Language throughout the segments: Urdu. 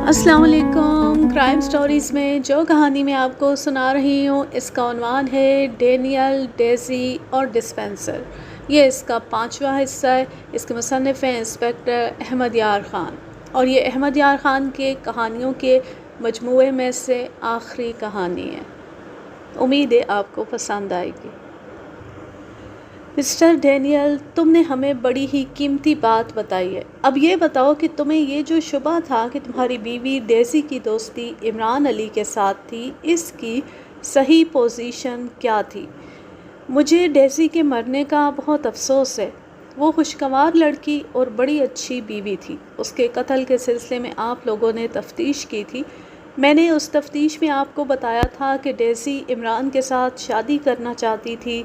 السلام علیکم۔ کرائم سٹوریز میں جو کہانی میں آپ کو سنا رہی ہوں اس کا عنوان ہے ڈینیل، ڈیزی اور ڈسپینسر۔ یہ اس کا 5واں حصہ ہے۔ اس کے مصنف ہیں انسپکٹر احمد یار خان، اور یہ احمد یار خان کے کہانیوں کے مجموعے میں سے آخری کہانی ہے۔ امید ہے آپ کو پسند آئے گی۔ مسٹر ڈینیل، تم نے ہمیں بڑی ہی قیمتی بات بتائی ہے۔ اب یہ بتاؤ کہ تمہیں یہ جو شبہ تھا کہ تمہاری بیوی ڈیزی کی دوستی عمران علی کے ساتھ تھی، اس کی صحیح پوزیشن کیا تھی؟ مجھے ڈیزی کے مرنے کا بہت افسوس ہے۔ وہ خوشگوار لڑکی اور بڑی اچھی بیوی تھی۔ اس کے قتل کے سلسلے میں آپ لوگوں نے تفتیش کی تھی۔ میں نے اس تفتیش میں آپ کو بتایا تھا کہ ڈیزی عمران کے ساتھ شادی کرنا چاہتی تھی،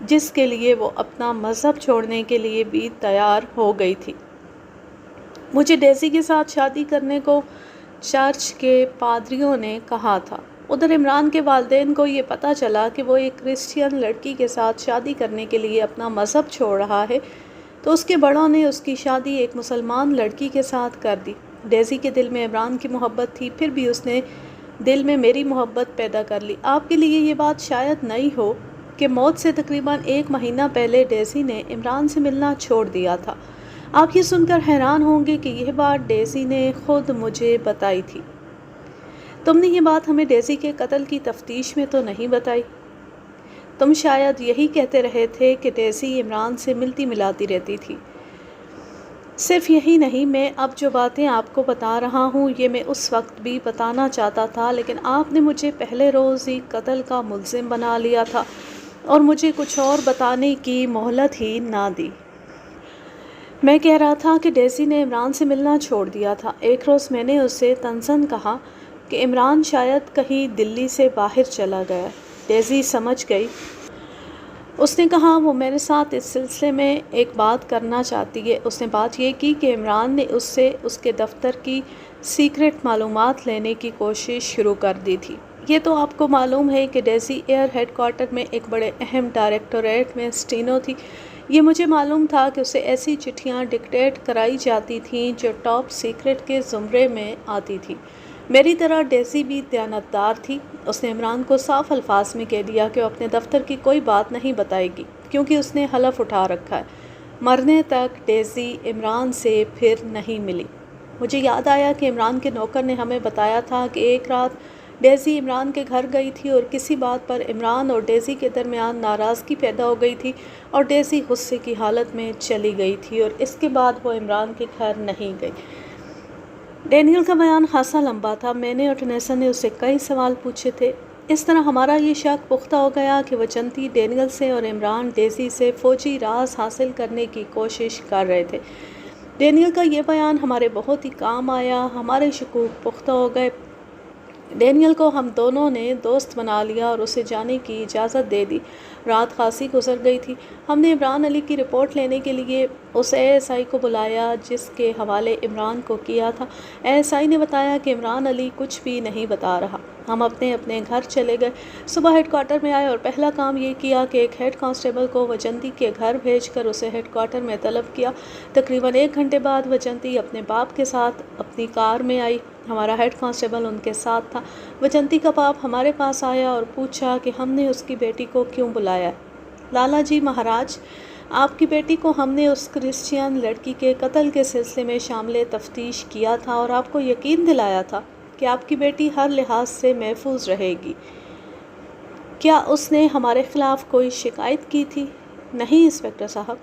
جس کے لیے وہ اپنا مذہب چھوڑنے کے لیے بھی تیار ہو گئی تھی۔ مجھے ڈیزی کے ساتھ شادی کرنے کو چرچ کے پادریوں نے کہا تھا۔ ادھر عمران کے والدین کو یہ پتہ چلا کہ وہ ایک کرسچین لڑکی کے ساتھ شادی کرنے کے لیے اپنا مذہب چھوڑ رہا ہے، تو اس کے بڑوں نے اس کی شادی ایک مسلمان لڑکی کے ساتھ کر دی۔ ڈیزی کے دل میں عمران کی محبت تھی، پھر بھی اس نے دل میں میری محبت پیدا کر لی۔ آپ کے لیے یہ بات شاید نئی ہو کہ موت سے تقریباً 1 مہینہ پہلے ڈیزی نے عمران سے ملنا چھوڑ دیا تھا۔ آپ یہ سن کر حیران ہوں گے کہ یہ بات ڈیزی نے خود مجھے بتائی تھی۔ تم نے یہ بات ہمیں ڈیزی کے قتل کی تفتیش میں تو نہیں بتائی؟ تم شاید یہی کہتے رہے تھے کہ ڈیزی عمران سے ملتی ملاتی رہتی تھی۔ صرف یہی نہیں، میں اب جو باتیں آپ کو بتا رہا ہوں یہ میں اس وقت بھی بتانا چاہتا تھا، لیکن آپ نے مجھے پہلے روز ہی قتل کا ملزم بنا لیا تھا اور مجھے کچھ اور بتانے کی مہلت ہی نہ دی۔ میں کہہ رہا تھا کہ ڈیزی نے عمران سے ملنا چھوڑ دیا تھا۔ ایک روز میں نے اسے طنزاً کہا کہ عمران شاید کہیں دلی سے باہر چلا گیا۔ ڈیزی سمجھ گئی۔ اس نے کہا وہ میرے ساتھ اس سلسلے میں ایک بات کرنا چاہتی ہے۔ اس نے بات یہ کی کہ عمران نے اس سے اس کے دفتر کی سیکرٹ معلومات لینے کی کوشش شروع کر دی تھی۔ یہ تو آپ کو معلوم ہے کہ ڈیزی ایئر ہیڈ کوارٹر میں ایک بڑے اہم ڈائریکٹوریٹ میں اسٹینو تھی۔ یہ مجھے معلوم تھا کہ اسے ایسی چٹھیاں ڈکٹیٹ کرائی جاتی تھیں جو ٹاپ سیکرٹ کے زمرے میں آتی تھیں۔ میری طرح ڈیزی بھی دیانتدار تھی۔ اس نے عمران کو صاف الفاظ میں کہہ دیا کہ وہ اپنے دفتر کی کوئی بات نہیں بتائے گی، کیونکہ اس نے حلف اٹھا رکھا ہے۔ مرنے تک ڈیزی عمران سے پھر نہیں ملی۔ مجھے یاد آیا کہ عمران کے نوکر نے ہمیں بتایا تھا کہ ایک رات ڈیزی عمران کے گھر گئی تھی اور کسی بات پر عمران اور ڈیزی کے درمیان ناراضگی پیدا ہو گئی تھی اور ڈیزی غصے کی حالت میں چلی گئی تھی، اور اس کے بعد وہ عمران کے گھر نہیں گئی۔ ڈینیل کا بیان خاصا لمبا تھا۔ میں نے اور ٹنیسا نے اسے کئی سوال پوچھے تھے۔ اس طرح ہمارا یہ شک پختہ ہو گیا کہ وجنتی ڈینیل سے اور عمران ڈیزی سے فوجی راز حاصل کرنے کی کوشش کر رہے تھے۔ ڈینیل کا یہ بیان ہمارے بہت ہی کام آیا۔ ہمارے شکوک پختہ ہو گئے۔ ڈینیل کو ہم دونوں نے دوست بنا لیا اور اسے جانے کی اجازت دے دی۔ رات خاصی گزر گئی تھی۔ ہم نے عمران علی کی رپورٹ لینے کے لیے اس ASI کو بلایا جس کے حوالے عمران کو کیا تھا۔ ASI نے بتایا کہ عمران علی کچھ بھی نہیں بتا رہا۔ ہم اپنے اپنے گھر چلے گئے۔ صبح ہیڈ کوارٹر میں آئے اور پہلا کام یہ کیا کہ ایک ہیڈ کانسٹیبل کو وجنتی کے گھر بھیج کر اسے ہیڈ کوارٹر میں طلب کیا۔ تقریباً 1 گھنٹے بعد وجنتی اپنے باپ کے ساتھ اپنی کار میں آئی۔ ہمارا ہیڈ کانسٹیبل ان کے ساتھ تھا۔ وجنتی کا باپ ہمارے پاس آیا اور پوچھا کہ ہم نے اس کی بیٹی کو کیوں بلایا ہے۔ لالا جی مہاراج، آپ کی بیٹی کو ہم نے اس کرسچین لڑکی کے قتل کے سلسلے میں شامل تفتیش کیا تھا اور آپ کو یقین دلایا تھا کہ آپ کی بیٹی ہر لحاظ سے محفوظ رہے گی۔ کیا اس نے ہمارے خلاف کوئی شکایت کی تھی؟ نہیں انسپکٹر صاحب۔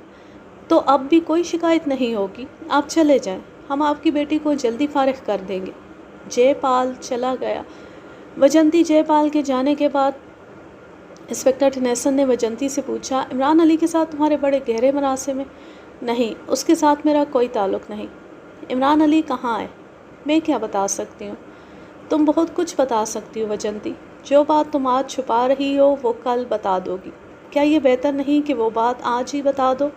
تو اب بھی کوئی شکایت نہیں ہوگی۔ آپ چلے جائیں، ہم آپ کی بیٹی کو جلدی فارغ کر دیں گے۔ جے پال چلا گیا۔ وجنتی جے پال کے جانے کے بعد انسپکٹر ٹنیسن نے وجنتی سے پوچھا، عمران علی کے ساتھ تمہارے بڑے گہرے مراسم ہیں؟ نہیں، اس کے ساتھ میرا کوئی تعلق نہیں۔ عمران علی کہاں ہے؟ میں کیا بتا سکتی ہوں؟ تم بہت کچھ بتا سکتی ہو وجنتی۔ جو بات تم آج چھپا رہی ہو وہ کل بتا دو گی۔ کیا یہ بہتر نہیں کہ وہ بات آج ہی بتا دو؟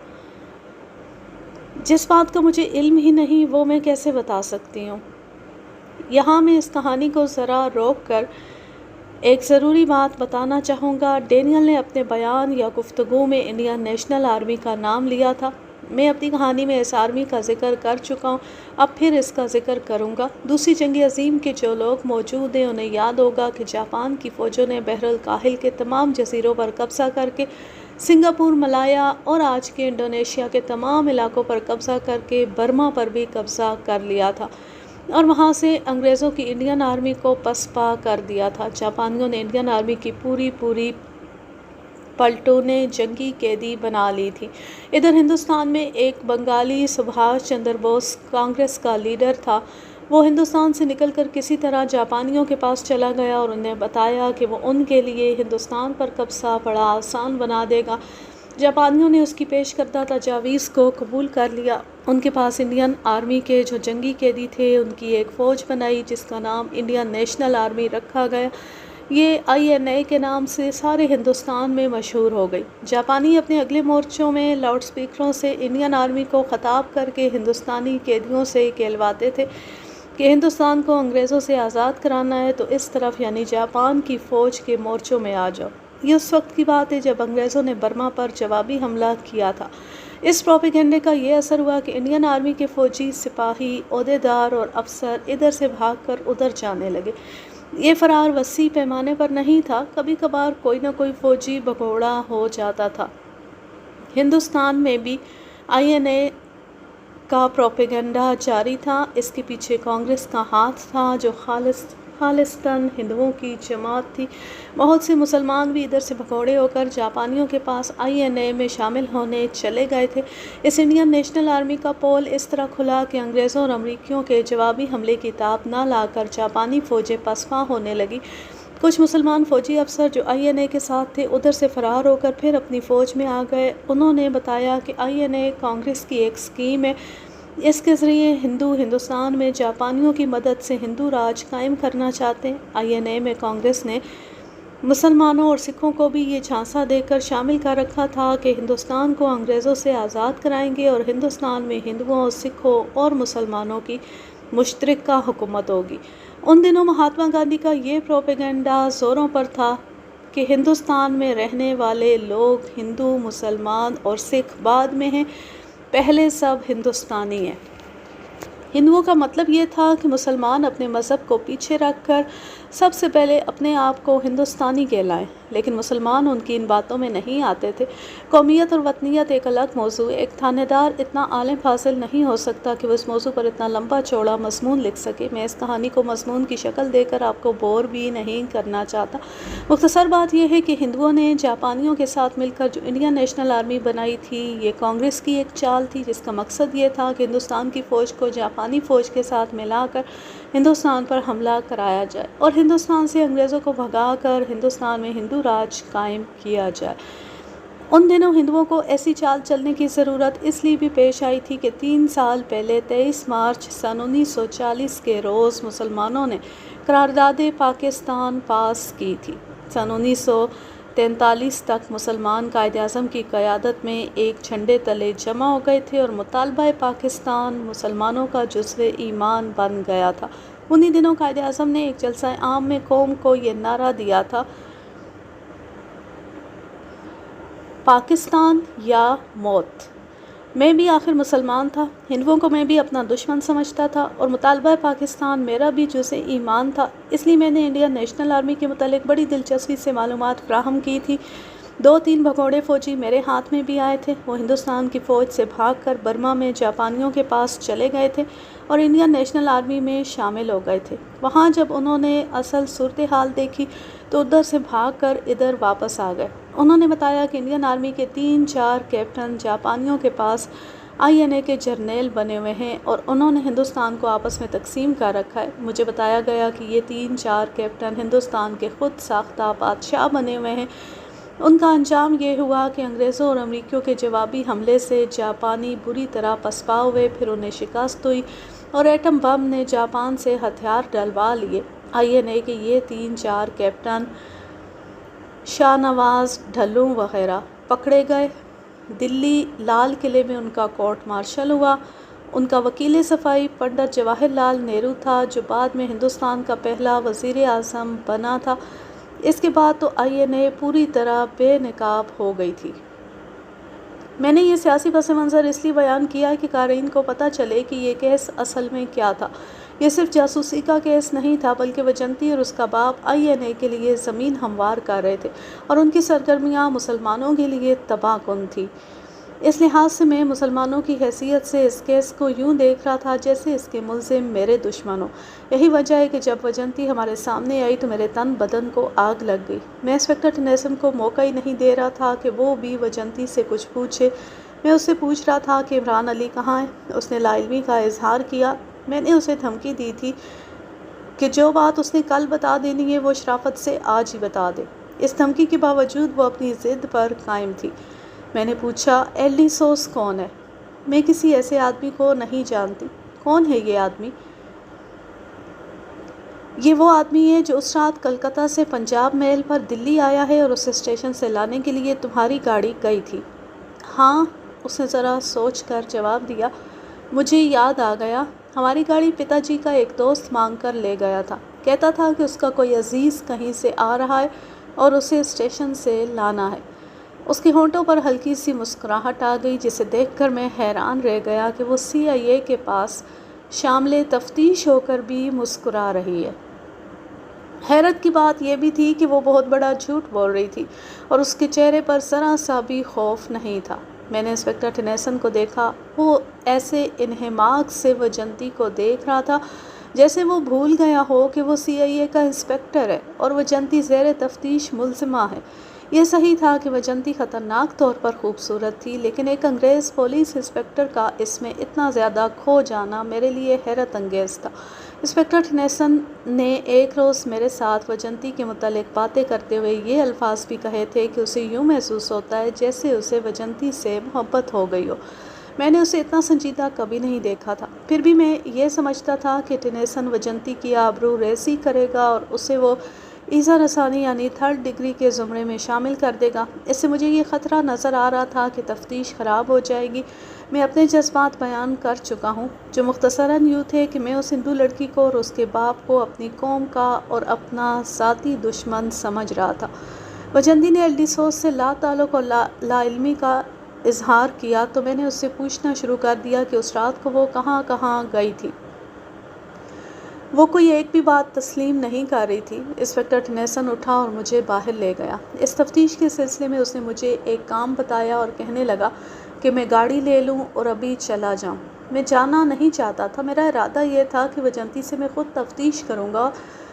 جس بات کا مجھے علم ہی نہیں وہ میں کیسے بتا سکتی ہوں؟ یہاں میں اس کہانی کو ذرا روک کر ایک ضروری بات بتانا چاہوں گا۔ ڈینیل نے اپنے بیان یا گفتگو میں انڈین نیشنل آرمی کا نام لیا تھا۔ میں اپنی کہانی میں اس آرمی کا ذکر کر چکا ہوں، اب پھر اس کا ذکر کروں گا۔ دوسری جنگ عظیم کے جو لوگ موجود ہیں انہیں یاد ہوگا کہ جاپان کی فوجوں نے بحر الکاہل کے تمام جزیروں پر قبضہ کر کے، سنگاپور، ملایا اور آج کے انڈونیشیا کے تمام علاقوں پر قبضہ کر کے برما پر بھی قبضہ کر لیا تھا اور وہاں سے انگریزوں کی انڈین آرمی کو پسپا کر دیا تھا۔ جاپانیوں نے انڈین آرمی کی پوری پلٹونیں جنگی قیدی بنا لی تھی۔ ادھر ہندوستان میں ایک بنگالی سبھاش چندر بوس کانگریس کا لیڈر تھا۔ وہ ہندوستان سے نکل کر کسی طرح جاپانیوں کے پاس چلا گیا اور انہیں بتایا کہ وہ ان کے لیے ہندوستان پر قبضہ بڑا آسان بنا دے گا۔ جاپانیوں نے اس کی پیش کردہ تجاویز کو قبول کر لیا۔ ان کے پاس انڈین آرمی کے جو جنگی قیدی تھے ان کی ایک فوج بنائی جس کا نام انڈین نیشنل آرمی رکھا گیا۔ یہ INA کے نام سے سارے ہندوستان میں مشہور ہو گئی۔ جاپانی اپنے اگلے مورچوں میں لاؤڈ سپیکروں سے انڈین آرمی کو خطاب کر کے ہندوستانی قیدیوں سے کہلواتے تھے کہ ہندوستان کو انگریزوں سے آزاد کرانا ہے تو اس طرف یعنی جاپان کی فوج کے مورچوں میں آ جاؤ۔ یہ اس وقت کی بات ہے جب انگریزوں نے برما پر جوابی حملہ کیا تھا۔ اس پروپیگنڈے کا یہ اثر ہوا کہ انڈین آرمی کے فوجی، سپاہی، عہدیدار اور افسر ادھر سے بھاگ کر ادھر جانے لگے۔ یہ فرار وسیع پیمانے پر نہیں تھا، کبھی کبھار کوئی نہ کوئی فوجی بھگوڑا ہو جاتا تھا۔ ہندوستان میں بھی INA کا پروپیگنڈا جاری تھا۔ اس کے پیچھے کانگریس کا ہاتھ تھا جو خالصتاً ہندوؤں کی جماعت تھی۔ بہت سے مسلمان بھی ادھر سے بھگوڑے ہو کر جاپانیوں کے پاس INA میں شامل ہونے چلے گئے تھے۔ اس انڈین نیشنل آرمی کا پول اس طرح کھلا کہ انگریزوں اور امریکیوں کے جوابی حملے کی تاب نہ لا کر جاپانی فوجیں پسپا ہونے لگی۔ کچھ مسلمان فوجی افسر جو INA کے ساتھ تھے ادھر سے فرار ہو کر پھر اپنی فوج میں آ گئے۔ انہوں نے بتایا کہ INA کانگریس کی ایک اسکیم ہے، اس کے ذریعے ہندوستان میں جاپانیوں کی مدد سے ہندو راج قائم کرنا چاہتے ہیں۔ INA میں کانگریس نے مسلمانوں اور سکھوں کو بھی یہ جھانسا دے کر شامل کر رکھا تھا کہ ہندوستان کو انگریزوں سے آزاد کرائیں گے اور ہندوستان میں ہندوؤں، سکھوں اور مسلمانوں کی مشترکہ حکومت ہوگی۔ ان دنوں مہاتما گاندھی کا یہ پروپیگنڈا زوروں پر تھا کہ ہندوستان میں رہنے والے لوگ ہندو، مسلمان اور سکھ بعد میں ہیں، پہلے سب ہندوستانی ہیں۔ ہندوؤں کا مطلب یہ تھا کہ مسلمان اپنے مذہب کو پیچھے رکھ کر سب سے پہلے اپنے آپ کو ہندوستانی کہلائیں، لیکن مسلمان ان کی ان باتوں میں نہیں آتے تھے۔ قومیت اور وطنیت ایک الگ موضوع ہے۔ ایک تھانے دار اتنا عالم فاضل نہیں ہو سکتا کہ وہ اس موضوع پر اتنا لمبا چوڑا مضمون لکھ سکے۔ میں اس کہانی کو مضمون کی شکل دے کر آپ کو بور بھی نہیں کرنا چاہتا۔ مختصر بات یہ ہے کہ ہندوؤں نے جاپانیوں کے ساتھ مل کر جو انڈین نیشنل آرمی بنائی تھی یہ کانگریس کی ایک چال تھی جس کا مقصد یہ تھا کہ ہندوستان کی فوج کو جاپانی فوج کے ساتھ ملا کر ہندوستان پر حملہ کرایا جائے اور ہندوستان سے انگریزوں کو بھگا کر ہندوستان میں ہندو راج قائم کیا جائے۔ ان دنوں ہندوؤں کو ایسی چال چلنے کی ضرورت اس لیے بھی پیش آئی تھی کہ 3 سال پہلے 23 مارچ سن 1940 کے روز مسلمانوں نے قرارداد پاکستان پاس کی تھی۔ سن 1943 تک مسلمان قائد اعظم کی قیادت میں ایک جھنڈے تلے جمع ہو گئے تھے اور مطالبہ پاکستان مسلمانوں کا جزو ایمان بن گیا تھا۔ انہی دنوں قائد اعظم نے ایک جلسہ عام میں قوم کو یہ نعرہ دیا تھا، پاکستان یا موت۔ میں بھی آخر مسلمان تھا، ہندوؤں کو میں بھی اپنا دشمن سمجھتا تھا اور مطالبہ پاکستان میرا بھی جزء ایمان تھا، اس لیے میں نے انڈین نیشنل آرمی کے متعلق بڑی دلچسپی سے معلومات فراہم کی تھی۔ 2-3 بھگوڑے فوجی میرے ہاتھ میں بھی آئے تھے۔ وہ ہندوستان کی فوج سے بھاگ کر برما میں جاپانیوں کے پاس چلے گئے تھے اور انڈین نیشنل آرمی میں شامل ہو گئے تھے۔ وہاں جب انہوں نے اصل صورتحال دیکھی تو ادھر سے بھاگ کر ادھر واپس آ گئے۔ انہوں نے بتایا کہ انڈین آرمی کے 3-4 کیپٹن جاپانیوں کے پاس INA کے جرنیل بنے ہوئے ہیں اور انہوں نے ہندوستان کو آپس میں تقسیم کر رکھا ہے۔ مجھے بتایا گیا کہ یہ 3-4 کیپٹن ہندوستان کے خود ساختہ بادشاہ بنے ہوئے ہیں۔ ان کا انجام یہ ہوا کہ انگریزوں اور امریکیوں کے جوابی حملے سے جاپانی بری طرح پسپا ہوئے، پھر انہیں شکست ہوئی اور ایٹم بم نے جاپان سے ہتھیار ڈلوا لیے۔ INA کے یہ 3-4 کیپٹن شاہ نواز، ڈھلو وغیرہ پکڑے گئے۔ دلی لال قلعے میں ان کا کورٹ مارشل ہوا۔ ان کا وکیل صفائی پنڈت جواہر لال نہرو تھا جو بعد میں ہندوستان کا پہلا وزیر اعظم بنا تھا۔ اس کے بعد تو INA پوری طرح بے نقاب ہو گئی تھی۔ میں نے یہ سیاسی پس منظر اس لیے بیان کیا کہ قارئین کو پتہ چلے کہ یہ کیس اصل میں کیا تھا۔ یہ صرف جاسوسی کا کیس نہیں تھا، بلکہ وجنتی اور اس کا باپ INA کے لیے زمین ہموار کر رہے تھے اور ان کی سرگرمیاں مسلمانوں کے لیے تباہ کن تھی۔ اس لحاظ سے میں مسلمانوں کی حیثیت سے اس کیس کو یوں دیکھ رہا تھا جیسے اس کے ملزم میرے دشمن ہوں۔ یہی وجہ ہے کہ جب وجنتی ہمارے سامنے آئی تو میرے تن بدن کو آگ لگ گئی۔ میں انسپکٹر ٹنیسن کو موقع ہی نہیں دے رہا تھا کہ وہ بھی وجنتی سے کچھ پوچھے۔ میں اس سے پوچھ رہا تھا کہ عمران علی کہاں ہے؟ اس نے لا علمی کا اظہار کیا۔ میں نے اسے دھمکی دی تھی کہ جو بات اس نے کل بتا دینی ہے وہ شرافت سے آج ہی بتا دے۔ اس دھمکی کے باوجود وہ اپنی ضد پر قائم تھی۔ میں نے پوچھا، ایلڈیسوس کون ہے؟ میں کسی ایسے آدمی کو نہیں جانتی۔ کون ہے یہ آدمی؟ یہ وہ آدمی ہے جو اس رات کلکتہ سے پنجاب میل پر دلی آیا ہے اور اسے اسٹیشن سے لانے کے لیے تمہاری گاڑی گئی تھی۔ ہاں، اس نے ذرا سوچ کر جواب دیا۔ مجھے یاد آ گیا، ہماری گاڑی پتا جی کا ایک دوست مانگ کر لے گیا تھا۔ کہتا تھا کہ اس کا کوئی عزیز کہیں سے آ رہا ہے اور اسے اسٹیشن سے لانا ہے۔ اس کے ہونٹوں پر ہلکی سی مسکراہٹ آ گئی جسے دیکھ کر میں حیران رہ گیا کہ وہ CIA کے پاس شامل تفتیش ہو کر بھی مسکرا رہی ہے۔ حیرت کی بات یہ بھی تھی کہ وہ بہت بڑا جھوٹ بول رہی تھی اور اس کے چہرے پر ذرا سا بھی خوف نہیں تھا۔ میں نے انسپکٹر ٹنیسن کو دیکھا۔ وہ ایسے انہماک سے وجنتی کو دیکھ رہا تھا جیسے وہ بھول گیا ہو کہ وہ CIA کا انسپکٹر ہے اور وجنتی زیر تفتیش ملزمہ ہے۔ یہ صحیح تھا کہ وجنتی خطرناک طور پر خوبصورت تھی، لیکن ایک انگریز پولیس انسپکٹر کا اس میں اتنا زیادہ کھو جانا میرے لیے حیرت انگیز تھا۔ انسپکٹر ٹنیسن نے ایک روز میرے ساتھ وجنتی کے متعلق باتیں کرتے ہوئے یہ الفاظ بھی کہے تھے کہ اسے یوں محسوس ہوتا ہے جیسے اسے وجنتی سے محبت ہو گئی ہو۔ میں نے اسے اتنا سنجیدہ کبھی نہیں دیکھا تھا۔ پھر بھی میں یہ سمجھتا تھا کہ ٹنیسن وجنتی کی آبرو ریزی کرے گا اور اسے وہ ایذا رسانی یعنی 3rd ڈگری کے زمرے میں شامل کر دے گا۔ اس سے مجھے یہ خطرہ نظر آ رہا تھا کہ تفتیش خراب ہو جائے گی۔ میں اپنے جذبات بیان کر چکا ہوں، جو مختصراً یوں تھے کہ میں اس ہندو لڑکی کو اور اس کے باپ کو اپنی قوم کا اور اپنا ذاتی دشمن سمجھ رہا تھا۔ وجنتی نے ایلڈیسوس سے لا تعلق اور لا علمی کا اظہار کیا تو میں نے اس سے پوچھنا شروع کر دیا کہ اس رات کو وہ کہاں کہاں گئی تھی۔ وہ کوئی ایک بھی بات تسلیم نہیں کر رہی تھی۔ انسپکٹر ٹنیسن اٹھا اور مجھے باہر لے گیا۔ اس تفتیش کے سلسلے میں اس نے مجھے ایک کام بتایا اور کہنے لگا کہ میں گاڑی لے لوں اور ابھی چلا جاؤں۔ میں جانا نہیں چاہتا تھا۔ میرا ارادہ یہ تھا کہ وجنتی سے میں خود تفتیش کروں گا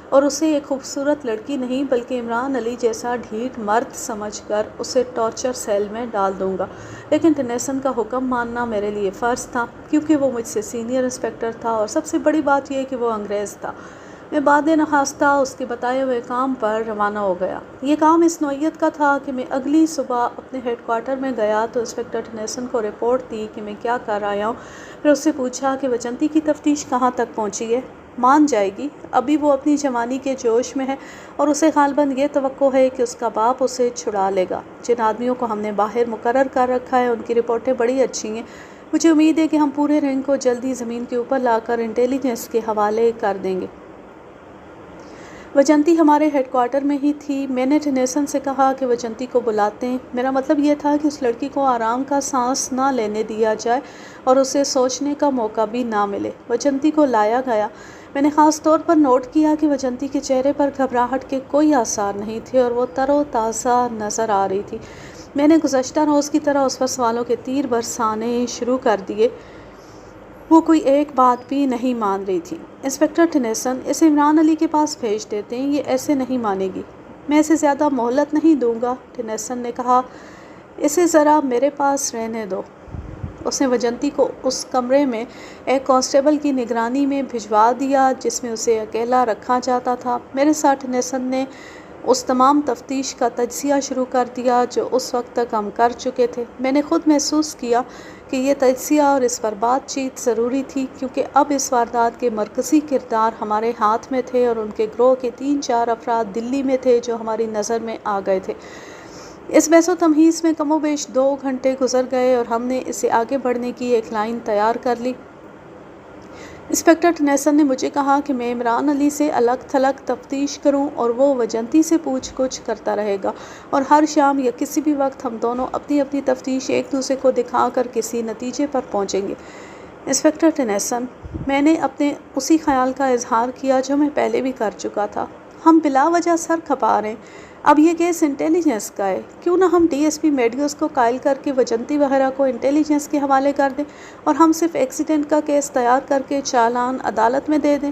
اور اسے ایک خوبصورت لڑکی نہیں بلکہ عمران علی جیسا ڈھیٹ مرد سمجھ کر اسے ٹارچر سیل میں ڈال دوں گا، لیکن ٹنیسن کا حکم ماننا میرے لیے فرض تھا کیونکہ وہ مجھ سے سینئر انسپکٹر تھا اور سب سے بڑی بات یہ کہ وہ انگریز تھا۔ میں بعد نخواستہ اس کے بتائے ہوئے کام پر روانہ ہو گیا۔ یہ کام اس نوعیت کا تھا کہ میں اگلی صبح اپنے ہیڈ کوارٹر میں گیا تو انسپکٹر ٹنیسن کو رپورٹ دی کہ میں کیا کر آیا ہوں۔ پھر اس سے پوچھا کہ وجنتی کی تفتیش کہاں تک پہنچی ہے۔ مان جائے گی، ابھی وہ اپنی جوانی کے جوش میں ہے اور اسے غالباً یہ توقع ہے کہ اس کا باپ اسے چھڑا لے گا۔ جن آدمیوں کو ہم نے باہر مقرر کر رکھا ہے ان کی رپورٹیں بڑی اچھی ہیں۔ مجھے امید ہے کہ ہم پورے رینگ کو جلدی زمین کے اوپر لا کر انٹیلیجنس کے حوالے کر دیں گے۔ وجنتی ہمارے ہیڈ کوارٹر میں ہی تھی۔ میں نے ٹنیسن سے کہا کہ وجنتی کو بلاتے ہیں۔ میرا مطلب یہ تھا کہ اس لڑکی کو آرام کا سانس نہ لینے دیا جائے اور اسے سوچنے کا موقع بھی نہ ملے۔ وجنتی کو لایا گیا۔ میں نے خاص طور پر نوٹ کیا کہ وجنتی کے چہرے پر گھبراہٹ کے کوئی آثار نہیں تھے اور وہ تر و تازہ نظر آ رہی تھی۔ میں نے گزشتہ روز کی طرح اس پر سوالوں کے تیر برسانے شروع کر دیے۔ وہ کوئی ایک بات بھی نہیں مان رہی تھی۔ انسپکٹر ٹنیسن، اسے عمران علی کے پاس بھیج دیتے ہیں، یہ ایسے نہیں مانے گی۔ میں اسے زیادہ مہلت نہیں دوں گا، ٹنیسن نے کہا۔ اسے ذرا میرے پاس رہنے دو۔ اس نے وجنتی کو اس کمرے میں ایک کانسٹیبل کی نگرانی میں بھجوا دیا جس میں اسے اکیلا رکھا جاتا تھا۔ میرے ساتھ ٹنیسن نے اس تمام تفتیش کا تجزیہ شروع کر دیا جو اس وقت تک ہم کر چکے تھے۔ میں نے خود محسوس کیا کہ یہ تجزیہ اور اس پر بات چیت ضروری تھی کیونکہ اب اس واردات کے مرکزی کردار ہمارے ہاتھ میں تھے اور ان کے گروہ کے 3-4 افراد دلی میں تھے جو ہماری نظر میں آ گئے تھے۔ اس بحث و تمہیز میں کم و بیش 2 گھنٹے گزر گئے اور ہم نے اسے آگے بڑھنے کی ایک لائن تیار کر لی۔ انسپکٹر ٹنیسن نے مجھے کہا کہ میں عمران علی سے الگ تھلگ تفتیش کروں اور وہ وجنتی سے پوچھ گچھ کرتا رہے گا، اور ہر شام یا کسی بھی وقت ہم دونوں اپنی اپنی تفتیش ایک دوسرے کو دکھا کر کسی نتیجے پر پہنچیں گے۔ انسپکٹر ٹنیسن، میں نے اپنے اسی خیال کا اظہار کیا جو میں پہلے بھی کر چکا تھا۔ ہم بلا وجہ سر کھپا رہے ہیں۔ اب یہ کیس انٹیلیجنس کا ہے، کیوں نہ ہم ڈی ایس پی میڈیوز کو قائل کر کے وجنتی وغیرہ کو انٹیلیجنس کے حوالے کر دیں اور ہم صرف ایکسیڈنٹ کا کیس تیار کر کے چالان عدالت میں دے دیں۔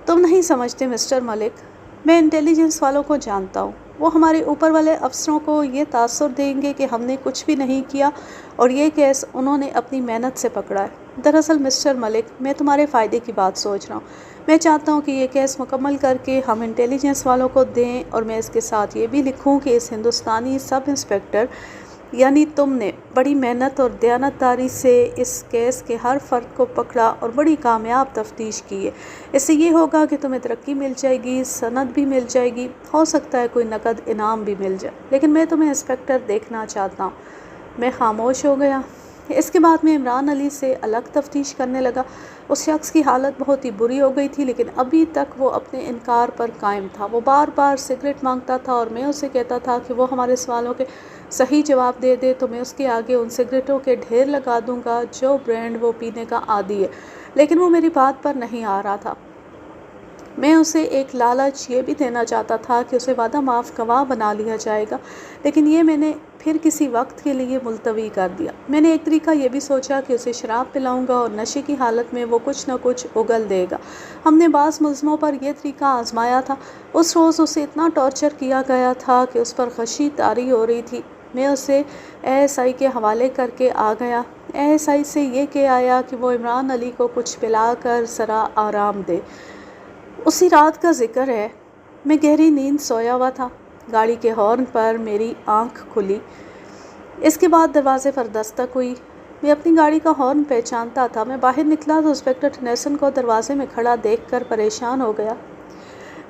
تم نہیں سمجھتے مسٹر ملک، میں انٹیلیجنس والوں کو جانتا ہوں۔ وہ ہمارے اوپر والے افسروں کو یہ تاثر دیں گے کہ ہم نے کچھ بھی نہیں کیا اور یہ کیس انہوں نے اپنی محنت سے پکڑا ہے۔ دراصل مسٹر ملک، میں تمہارے فائدے کی بات سوچ رہا ہوں۔ میں چاہتا ہوں کہ یہ کیس مکمل کر کے ہم انٹیلیجنس والوں کو دیں، اور میں اس کے ساتھ یہ بھی لکھوں کہ اس ہندوستانی سب انسپکٹر یعنی تم نے بڑی محنت اور دیانتداری سے اس کیس کے ہر فرد کو پکڑا اور بڑی کامیاب تفتیش کی ہے۔ اس سے یہ ہوگا کہ تمہیں ترقی مل جائے گی، سند بھی مل جائے گی، ہو سکتا ہے کوئی نقد انعام بھی مل جائے، لیکن میں تمہیں انسپکٹر دیکھنا چاہتا ہوں۔ میں خاموش ہو گیا۔ اس کے بعد میں عمران علی سے الگ تفتیش کرنے لگا۔ اس شخص کی حالت بہت ہی بری ہو گئی تھی، لیکن ابھی تک وہ اپنے انکار پر قائم تھا۔ وہ بار بار سگریٹ مانگتا تھا اور میں اسے کہتا تھا کہ وہ ہمارے سوالوں کے صحیح جواب دے دے تو میں اس کے آگے ان سگریٹوں کے ڈھیر لگا دوں گا جو برانڈ وہ پینے کا عادی ہے، لیکن وہ میری بات پر نہیں آ رہا تھا۔ میں اسے ایک لالچ یہ بھی دینا چاہتا تھا کہ اسے وعدہ معاف گواہ بنا لیا جائے گا، لیکن یہ میں نے پھر کسی وقت کے لیے ملتوی کر دیا۔ میں نے ایک طریقہ یہ بھی سوچا کہ اسے شراب پلاؤں گا اور نشے کی حالت میں وہ کچھ نہ کچھ اگل دے گا۔ ہم نے بعض ملزموں پر یہ طریقہ آزمایا تھا۔ اس روز اسے اتنا ٹارچر کیا گیا تھا کہ اس پر غشی طاری ہو رہی تھی۔ میں اسے اے ایس آئی کے حوالے کر کے آ گیا۔ اے ایس آئی سے یہ کہہ آیا کہ وہ عمران علی کو کچھ پلا کر ذرا آرام دے۔ اسی رات کا ذکر ہے، میں گہری نیند سویا ہوا تھا۔ گاڑی کے ہارن پر میری آنکھ کھلی۔ اس کے بعد دروازے پر دستک ہوئی۔ میں اپنی گاڑی کا ہارن پہچانتا تھا۔ میں باہر نکلا تو انسپکٹر ٹنیسن کو دروازے میں کھڑا دیکھ کر پریشان ہو گیا۔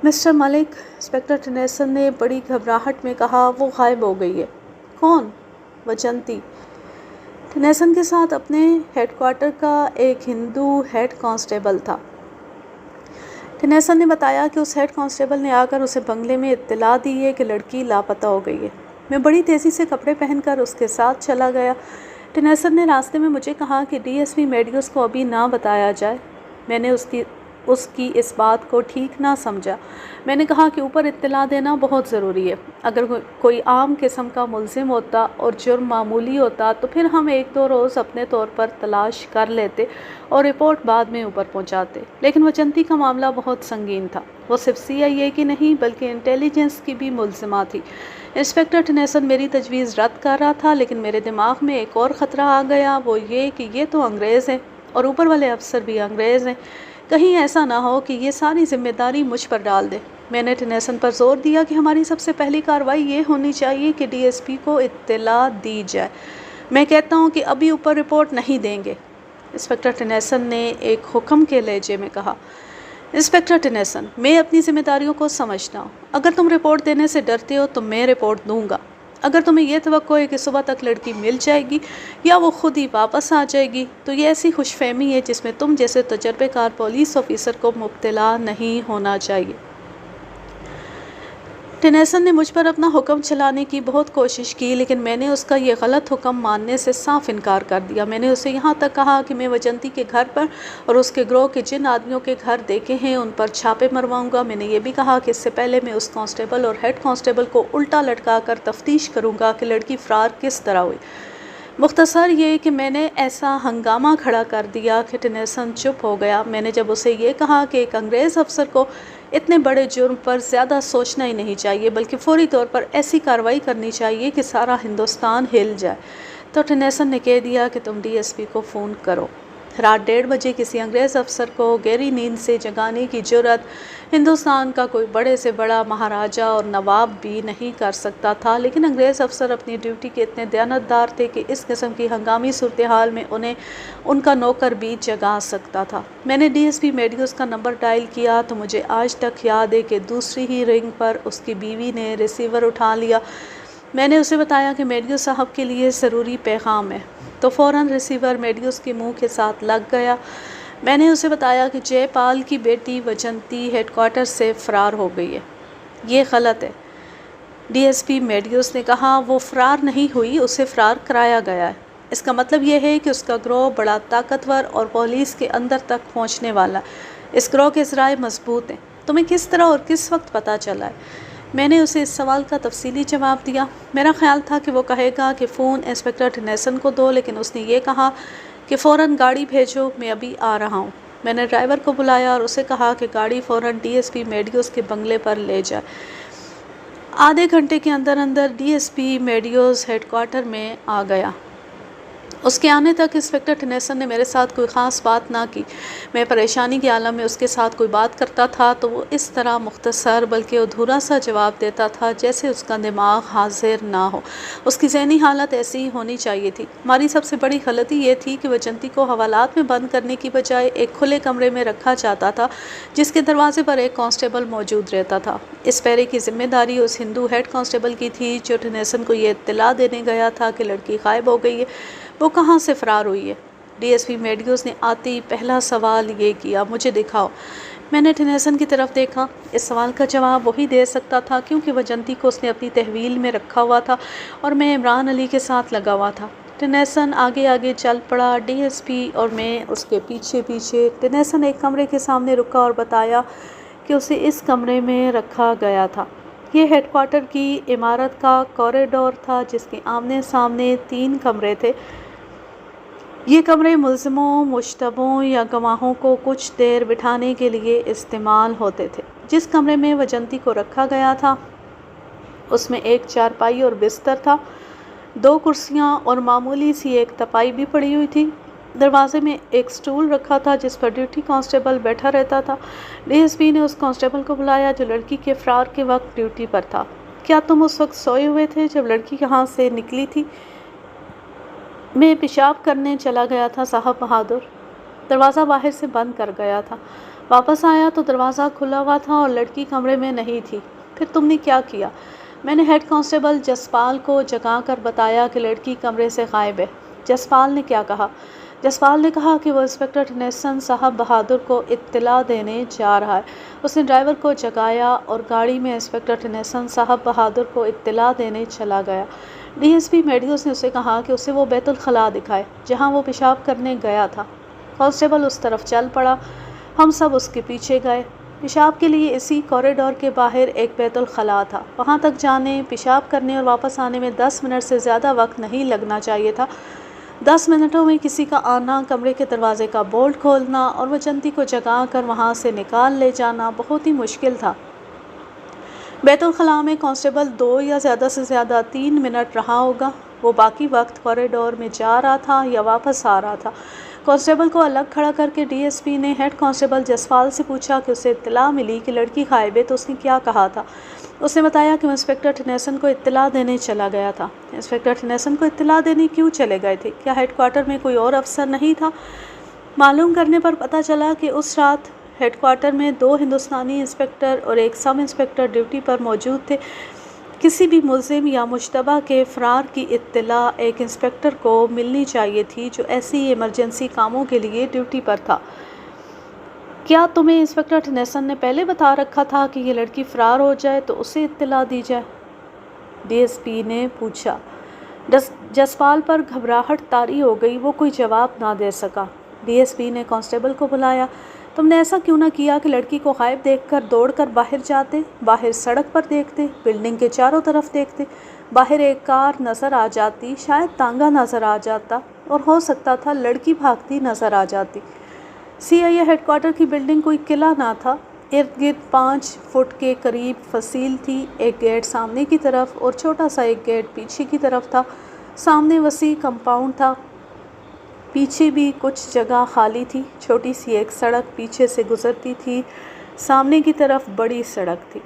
مسٹر ملک، انسپکٹر ٹنیسن نے بڑی گھبراہٹ میں کہا، وہ غائب ہو گئی ہے۔ کون؟ وجنتی۔ ٹنیسن کے ساتھ اپنے ہیڈ کوارٹر کا ایک ہندو ہیڈ کانسٹیبل تھا۔ ٹنیسن نے بتایا کہ اس ہیڈ کانسٹیبل نے آ کر اسے بنگلے میں اطلاع دی ہے کہ لڑکی لاپتہ ہو گئی ہے۔ میں بڑی تیزی سے کپڑے پہن کر اس کے ساتھ چلا گیا۔ ٹنیسن نے راستے میں مجھے کہا کہ ڈی ایس پی میڈیوز کو ابھی نہ بتایا جائے۔ میں نے اس کی اس بات کو ٹھیک نہ سمجھا۔ میں نے کہا کہ اوپر اطلاع دینا بہت ضروری ہے۔ اگر کوئی عام قسم کا ملزم ہوتا اور جرم معمولی ہوتا تو پھر ہم ایک دو روز اپنے طور پر تلاش کر لیتے اور رپورٹ بعد میں اوپر پہنچاتے، لیکن وجنتی کا معاملہ بہت سنگین تھا۔ وہ صرف سی آئی اے کی نہیں بلکہ انٹیلیجنس کی بھی ملزمہ تھی۔ انسپکٹر ٹنیسن میری تجویز رد کر رہا تھا، لیکن میرے دماغ میں ایک اور خطرہ آ گیا، وہ یہ کہ یہ تو انگریز ہیں اور اوپر والے افسر بھی انگریز ہیں۔ کہیں ایسا نہ ہو کہ یہ ساری ذمہ داری مجھ پر ڈال دے۔ میں نے ٹنیسن پر زور دیا کہ ہماری سب سے پہلی کارروائی یہ ہونی چاہیے کہ ڈی ایس پی کو اطلاع دی جائے۔ میں کہتا ہوں کہ ابھی اوپر رپورٹ نہیں دیں گے۔ انسپکٹر ٹنیسن نے ایک حکم کے لہجے میں کہا۔ انسپکٹر ٹنیسن، میں اپنی ذمہ داریوں کو سمجھتا ہوں۔ اگر تم رپورٹ دینے سے ڈرتے ہو تو میں رپورٹ دوں گا۔ اگر تمہیں یہ توقع ہے کہ صبح تک لڑکی مل جائے گی یا وہ خود ہی واپس آ جائے گی تو یہ ایسی خوش فہمی ہے جس میں تم جیسے تجربے کار پولیس آفیسر کو مبتلا نہیں ہونا چاہیے۔ ٹنیسن نے مجھ پر اپنا حکم چلانے کی بہت کوشش کی، لیکن میں نے اس کا یہ غلط حکم ماننے سے صاف انکار کر دیا۔ میں نے اسے یہاں تک کہا کہ میں وجنتی کے گھر پر اور اس کے گروہ کے جن آدمیوں کے گھر دیکھے ہیں ان پر چھاپے مرواؤں گا۔ میں نے یہ بھی کہا کہ اس سے پہلے میں اس کانسٹیبل اور ہیڈ کانسٹیبل کو الٹا لٹکا کر تفتیش کروں گا کہ لڑکی فرار کس طرح ہوئی۔ مختصر یہ کہ میں نے ایسا ہنگامہ کھڑا کر دیا کہ ٹنیسن چپ ہو گیا۔ میں نے جب اسے یہ کہا کہ ایک انگریز افسر کو اتنے بڑے جرم پر زیادہ سوچنا ہی نہیں چاہیے بلکہ فوری طور پر ایسی کارروائی کرنی چاہیے کہ سارا ہندوستان ہل جائے، تو ٹنیسن نے کہہ دیا کہ تم ڈی ایس پی کو فون کرو۔ رات 1:30 بجے کسی انگریز افسر کو گہری نیند سے جگانے کی جرأت ہندوستان کا کوئی بڑے سے بڑا مہاراجا اور نواب بھی نہیں کر سکتا تھا، لیکن انگریز افسر اپنی ڈیوٹی کے اتنے دیانتدار تھے کہ اس قسم کی ہنگامی صورتحال میں انہیں ان کا نوکر بھی جگا سکتا تھا۔ میں نے ڈی ایس پی میڈیوز کا نمبر ڈائل کیا تو مجھے آج تک یاد ہے کہ دوسری ہی رنگ پر اس کی بیوی نے ریسیور اٹھا لیا۔ میں نے اسے بتایا کہ میڈیوز صاحب کے لیے ضروری پیغام ہے، تو فوراً ریسیور میڈیوز کے منہ کے ساتھ لگ گیا۔ میں نے اسے بتایا کہ جے پال کی بیٹی وجنتی ہیڈ کوارٹر سے فرار ہو گئی ہے۔ یہ غلط ہے، ڈی ایس پی میڈیوس نے کہا۔ وہ فرار نہیں ہوئی، اسے فرار کرایا گیا ہے۔ اس کا مطلب یہ ہے کہ اس کا گروہ بڑا طاقتور اور پولیس کے اندر تک پہنچنے والا ہے۔ اس گروہ کے ذرائع مضبوط ہیں۔ تمہیں کس طرح اور کس وقت پتہ چلا ہے؟ میں نے اسے اس سوال کا تفصیلی جواب دیا۔ میرا خیال تھا کہ وہ کہے گا کہ فون انسپکٹر ٹنیسن کو دو، لیکن اس نے یہ کہا کہ فوراً گاڑی بھیجو، میں ابھی آ رہا ہوں۔ میں نے ڈرائیور کو بلایا اور اسے کہا کہ گاڑی فوراً ڈی ایس پی میڈیوس کے بنگلے پر لے جائے۔ آدھے گھنٹے کے اندر اندر ڈی ایس پی میڈیوس ہیڈ کوارٹر میں آ گیا۔ اس کے آنے تک انسپکٹر ٹنیسن نے میرے ساتھ کوئی خاص بات نہ کی۔ میں پریشانی کے عالم میں اس کے ساتھ کوئی بات کرتا تھا تو وہ اس طرح مختصر بلکہ ادھورا سا جواب دیتا تھا جیسے اس کا دماغ حاضر نہ ہو۔ اس کی ذہنی حالت ایسی ہی ہونی چاہیے تھی۔ ہماری سب سے بڑی غلطی یہ تھی کہ وجنتی کو حوالات میں بند کرنے کی بجائے ایک کھلے کمرے میں رکھا جاتا تھا جس کے دروازے پر ایک کانسٹیبل موجود رہتا تھا۔ اس پہرے کی ذمہ داری اس ہندو ہیڈ کانسٹیبل کی تھی جو ٹنیسن کو یہ اطلاع دینے گیا تھا کہ لڑکی غائب ہو گئی ہے۔ وہ کہاں سے فرار ہوئی ہے؟ ڈی ایس پی میڈیوس نے آتے ہی پہلا سوال یہ کیا، مجھے دکھاؤ۔ میں نے ٹنیسن کی طرف دیکھا۔ اس سوال کا جواب وہی دے سکتا تھا کیونکہ وجنتی کو اس نے اپنی تحویل میں رکھا ہوا تھا اور میں عمران علی کے ساتھ لگا ہوا تھا۔ ٹنیسن آگے آگے چل پڑا، ڈی ایس پی اور میں اس کے پیچھے پیچھے۔ ٹنیسن ایک کمرے کے سامنے رکا اور بتایا کہ اسے اس کمرے میں رکھا گیا تھا۔ یہ ہیڈ کوارٹر کی عمارت کا کوریڈور تھا جس کے آمنے سامنے 3 کمرے تھے۔ یہ کمرے ملزموں، مشتبہوں یا گواہوں کو کچھ دیر بٹھانے کے لیے استعمال ہوتے تھے۔ جس کمرے میں وجنتی کو رکھا گیا تھا اس میں ایک چارپائی اور بستر تھا، 2 کرسیاں اور معمولی سی ایک تپائی بھی پڑی ہوئی تھی۔ دروازے میں ایک سٹول رکھا تھا جس پر ڈیوٹی کانسٹیبل بیٹھا رہتا تھا۔ ڈی ایس پی نے اس کانسٹیبل کو بلایا جو لڑکی کے فرار کے وقت ڈیوٹی پر تھا۔ کیا تم اس وقت سوئے ہوئے تھے جب لڑکی یہاں سے نکلی تھی؟ میں پیشاب کرنے چلا گیا تھا صاحب بہادر۔ دروازہ باہر سے بند کر گیا تھا۔ واپس آیا تو دروازہ کھلا ہوا تھا اور لڑکی کمرے میں نہیں تھی۔ پھر تم نے کیا کیا؟ میں نے ہیڈ کانسٹیبل جسپال کو جگا کر بتایا کہ لڑکی کمرے سے غائب ہے۔ جسپال نے کیا کہا؟ جسپال نے کہا کہ وہ انسپکٹر ٹنیسن صاحب بہادر کو اطلاع دینے جا رہا ہے۔ اس نے ڈرائیور کو جگایا اور گاڑی میں انسپکٹر ٹنیسن صاحب بہادر کو اطلاع دینے چلا گیا۔ ڈی ایس پی میڈیوس نے اسے کہا کہ اسے وہ بیت الخلاء دکھائے جہاں وہ پیشاب کرنے گیا تھا۔ کانسٹیبل اس طرف چل پڑا۔ ہم سب اس کے پیچھے گئے۔ پیشاب کے لیے اسی کوریڈور کے باہر ایک بیت الخلاء تھا۔ وہاں تک جانے، پیشاب کرنے اور واپس آنے میں 10 منٹ سے زیادہ وقت نہیں لگنا چاہیے تھا۔ 10 منٹوں میں کسی کا آنا، کمرے کے دروازے کا بولٹ کھولنا اور وجنتی کو جگا کر وہاں سے نکال لے جانا بہت ہی مشکل تھا۔ بیت الخلاء میں کانسٹیبل 2 یا زیادہ سے زیادہ 3 منٹ رہا ہوگا۔ وہ باقی وقت کوریڈور میں جا رہا تھا یا واپس آ رہا تھا۔ کانسٹیبل کو الگ کھڑا کر کے ڈی ایس پی نے ہیڈ کانسٹیبل جسپال سے پوچھا کہ اسے اطلاع ملی کہ لڑکی غائب ہے تو اس نے کیا کہا تھا۔ اس نے بتایا کہ وہ انسپکٹر ٹنیسن کو اطلاع دینے چلا گیا تھا۔ انسپکٹر ٹنیسن کو اطلاع دینے کیوں چلے گئے تھے؟ کیا ہیڈ کوارٹر میں کوئی اور افسر نہیں تھا؟ معلوم کرنے پر پتہ چلا کہ اس رات ہیڈ کوارٹر میں 2 ہندوستانی انسپکٹر اور ایک سب انسپکٹر ڈیوٹی پر موجود تھے۔ کسی بھی ملزم یا مشتبہ کے فرار کی اطلاع ایک انسپکٹر کو ملنی چاہیے تھی جو ایسی ایمرجنسی کاموں کے لیے ڈیوٹی پر تھا۔ کیا تمہیں انسپکٹر ٹنیسن نے پہلے بتا رکھا تھا کہ یہ لڑکی فرار ہو جائے تو اسے اطلاع دی جائے؟ ڈی ایس پی نے پوچھا۔ جسپال پر گھبراہٹ طاری ہو گئی، وہ کوئی جواب نہ دے سکا۔ ڈی ایس پی نے کانسٹیبل کو بلایا۔ تم نے ایسا کیوں نہ کیا کہ لڑکی کو غائب دیکھ کر دوڑ کر باہر جاتے، باہر سڑک پر دیکھتے، بلڈنگ کے چاروں طرف دیکھتے، باہر ایک کار نظر آ جاتی، شاید تانگا نظر آ جاتا اور ہو سکتا تھا لڑکی بھاگتی نظر آ جاتی۔ سی آئی اے ہیڈ کوارٹر کی بلڈنگ کوئی قلعہ نہ تھا، ارد گرد 5 فٹ کے قریب فصیل تھی۔ ایک گیٹ سامنے کی طرف اور چھوٹا سا ایک گیٹ پیچھے کی طرف تھا۔ سامنے وسیع کمپاؤنڈ تھا، پیچھے بھی کچھ جگہ خالی تھی۔ چھوٹی سی ایک سڑک پیچھے سے گزرتی تھی، سامنے کی طرف بڑی سڑک تھی۔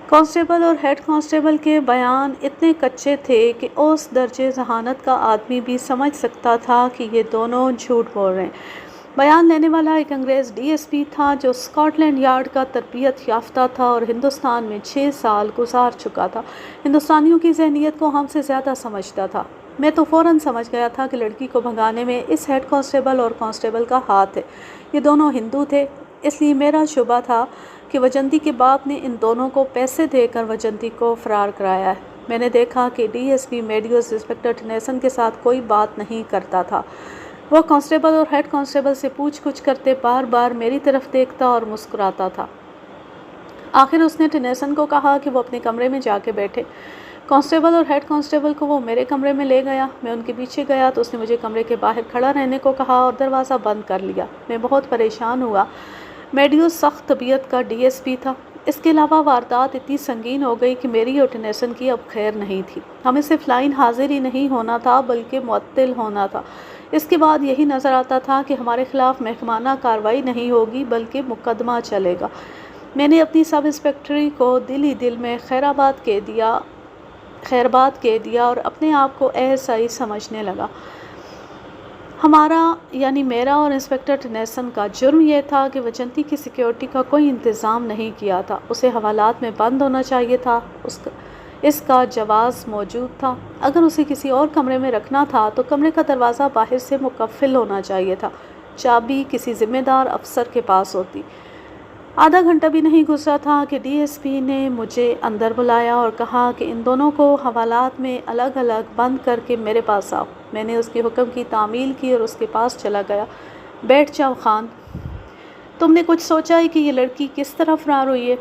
کانسٹیبل اور ہیڈ کانسٹیبل کے بیان اتنے کچے تھے کہ اوسط درجے ذہانت کا آدمی بھی سمجھ سکتا تھا کہ یہ دونوں جھوٹ بول رہے ہیں۔ بیان لینے والا ایک انگریز ڈی ایس پی تھا جو اسکاٹ یارڈ کا تربیت یافتہ تھا اور ہندوستان میں 6 سال گزار چکا تھا۔ ہندوستانیوں کی ذہنیت کو ہم سے زیادہ سمجھتا تھا۔ میں تو فوراً سمجھ گیا تھا کہ لڑکی کو بھگانے میں اس ہیڈ کانسٹیبل اور کانسٹیبل کا ہاتھ ہے۔ یہ دونوں ہندو تھے، اس لیے میرا شبہ تھا کہ وجنتی کے باپ نے ان دونوں کو پیسے دے کر وجنتی کو فرار کرایا ہے۔ میں نے دیکھا کہ ڈی ایس پی میڈیوز انسپکٹر ٹنیسن کے ساتھ کوئی بات نہیں کرتا تھا۔ وہ کانسٹیبل اور ہیڈ کانسٹیبل سے پوچھ گچھ کرتے بار بار میری طرف دیکھتا اور مسکراتا تھا۔ آخر اس نے ٹنیسن کو کہا کہ وہ اپنے کمرے میں جا کے بیٹھے۔ کانسٹیبل اور ہیڈ کانسٹیبل کو وہ میرے کمرے میں لے گیا۔ میں ان کے پیچھے گیا تو اس نے مجھے کمرے کے باہر کھڑا رہنے کو کہا اور دروازہ بند کر لیا۔ میں بہت پریشان ہوا۔ میڈیوز سخت طبیعت کا ڈی ایس پی تھا۔ اس کے علاوہ واردات اتنی سنگین ہو گئی کہ میری اور ٹنیسن کی اب خیر نہیں تھی۔ ہمیں صرف لائن حاضر ہی نہیں ہونا تھا بلکہ معطل ہونا تھا۔ اس کے بعد یہی نظر آتا تھا کہ ہمارے خلاف محکمانہ کارروائی نہیں ہوگی بلکہ مقدمہ چلے گا۔ میں نے اپنی سب انسپکٹری کو دل ہی دل میں خیرآباد کہہ دیا اور اپنے آپ کو ایسا ہی سمجھنے لگا۔ ہمارا یعنی میرا اور انسپکٹر ٹنیسن کا جرم یہ تھا کہ وجنتی کی سیکیورٹی کا کوئی انتظام نہیں کیا تھا۔ اسے حوالات میں بند ہونا چاہیے تھا، اس کا جواز موجود تھا۔ اگر اسے کسی اور کمرے میں رکھنا تھا تو کمرے کا دروازہ باہر سے مقفل ہونا چاہیے تھا، چابی کسی ذمہ دار افسر کے پاس ہوتی۔ آدھا گھنٹہ بھی نہیں گزرا تھا کہ ڈی ایس پی نے مجھے اندر بلایا اور کہا کہ ان دونوں کو حوالات میں الگ الگ بند کر کے میرے پاس آؤ۔ میں نے اس کے حکم کی تعمیل کی اور اس کے پاس چلا گیا۔ بیٹھ جاؤ خان، تم نے کچھ سوچا ہے کہ یہ لڑکی کس طرح فرار ہوئی ہے؟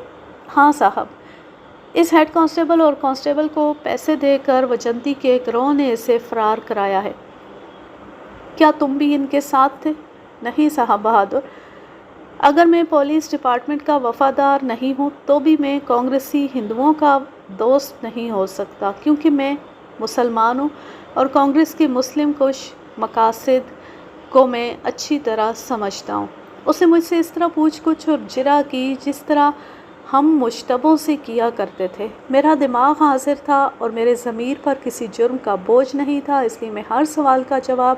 ہاں صاحب، اس ہیڈ کانسٹیبل اور کانسٹیبل کو پیسے دے کر وجنتی کے گروہ نے اسے فرار کرایا ہے۔ کیا تم بھی ان کے ساتھ تھے؟ نہیں صاحب بہادر، اگر میں پولیس ڈپارٹمنٹ کا وفادار نہیں ہوں تو بھی میں کانگریسی ہندوؤں کا دوست نہیں ہو سکتا، کیونکہ میں مسلمان ہوں اور کانگریس کے مسلم کش مقاصد کو میں اچھی طرح سمجھتا ہوں۔ اس نے مجھ سے اس طرح پوچھ گچھ اور جرح کی جس طرح ہم مشتبہوں سے کیا کرتے تھے۔ میرا دماغ حاضر تھا اور میرے ضمیر پر کسی جرم کا بوجھ نہیں تھا، اس لیے میں ہر سوال کا جواب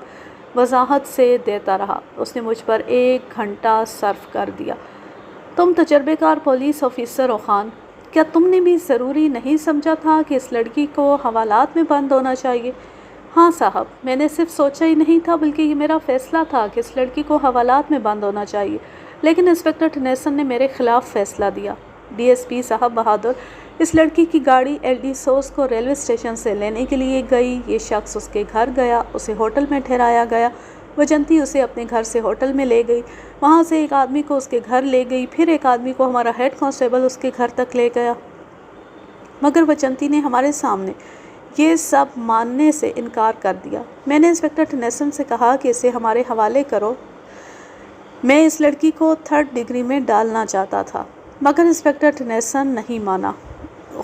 وضاحت سے دیتا رہا۔ اس نے مجھ پر 1 گھنٹہ صرف کر دیا۔ تم تجربے کار پولیس آفیسر ہو خان، کیا تم نے بھی ضروری نہیں سمجھا تھا کہ اس لڑکی کو حوالات میں بند ہونا چاہیے؟ ہاں صاحب، میں نے صرف سوچا ہی نہیں تھا بلکہ یہ میرا فیصلہ تھا کہ اس لڑکی کو حوالات میں بند ہونا چاہیے، لیکن انسپکٹر ٹنیسن نے میرے خلاف فیصلہ دیا۔ ڈی ایس پی صاحب بہادر، اس لڑکی کی گاڑی ایل ڈی سوز کو ریلوے اسٹیشن سے لینے کے لیے گئی۔ یہ شخص اس کے گھر گیا، اسے ہوٹل میں ٹھہرایا گیا۔ وجنتی اسے اپنے گھر سے ہوٹل میں لے گئی، وہاں سے ایک آدمی کو اس کے گھر لے گئی، پھر ایک آدمی کو ہمارا ہیڈ کانسٹیبل اس کے گھر تک لے گیا، مگر وجنتی نے ہمارے سامنے یہ سب ماننے سے انکار کر دیا۔ میں نے انسپکٹر ٹنیسن سے کہا کہ اسے ہمارے حوالے کرو، میں اس لڑکی کو 3rd ڈگری میں ڈالنا چاہتا تھا، مگر انسپکٹر ٹنیسن نہیں مانا۔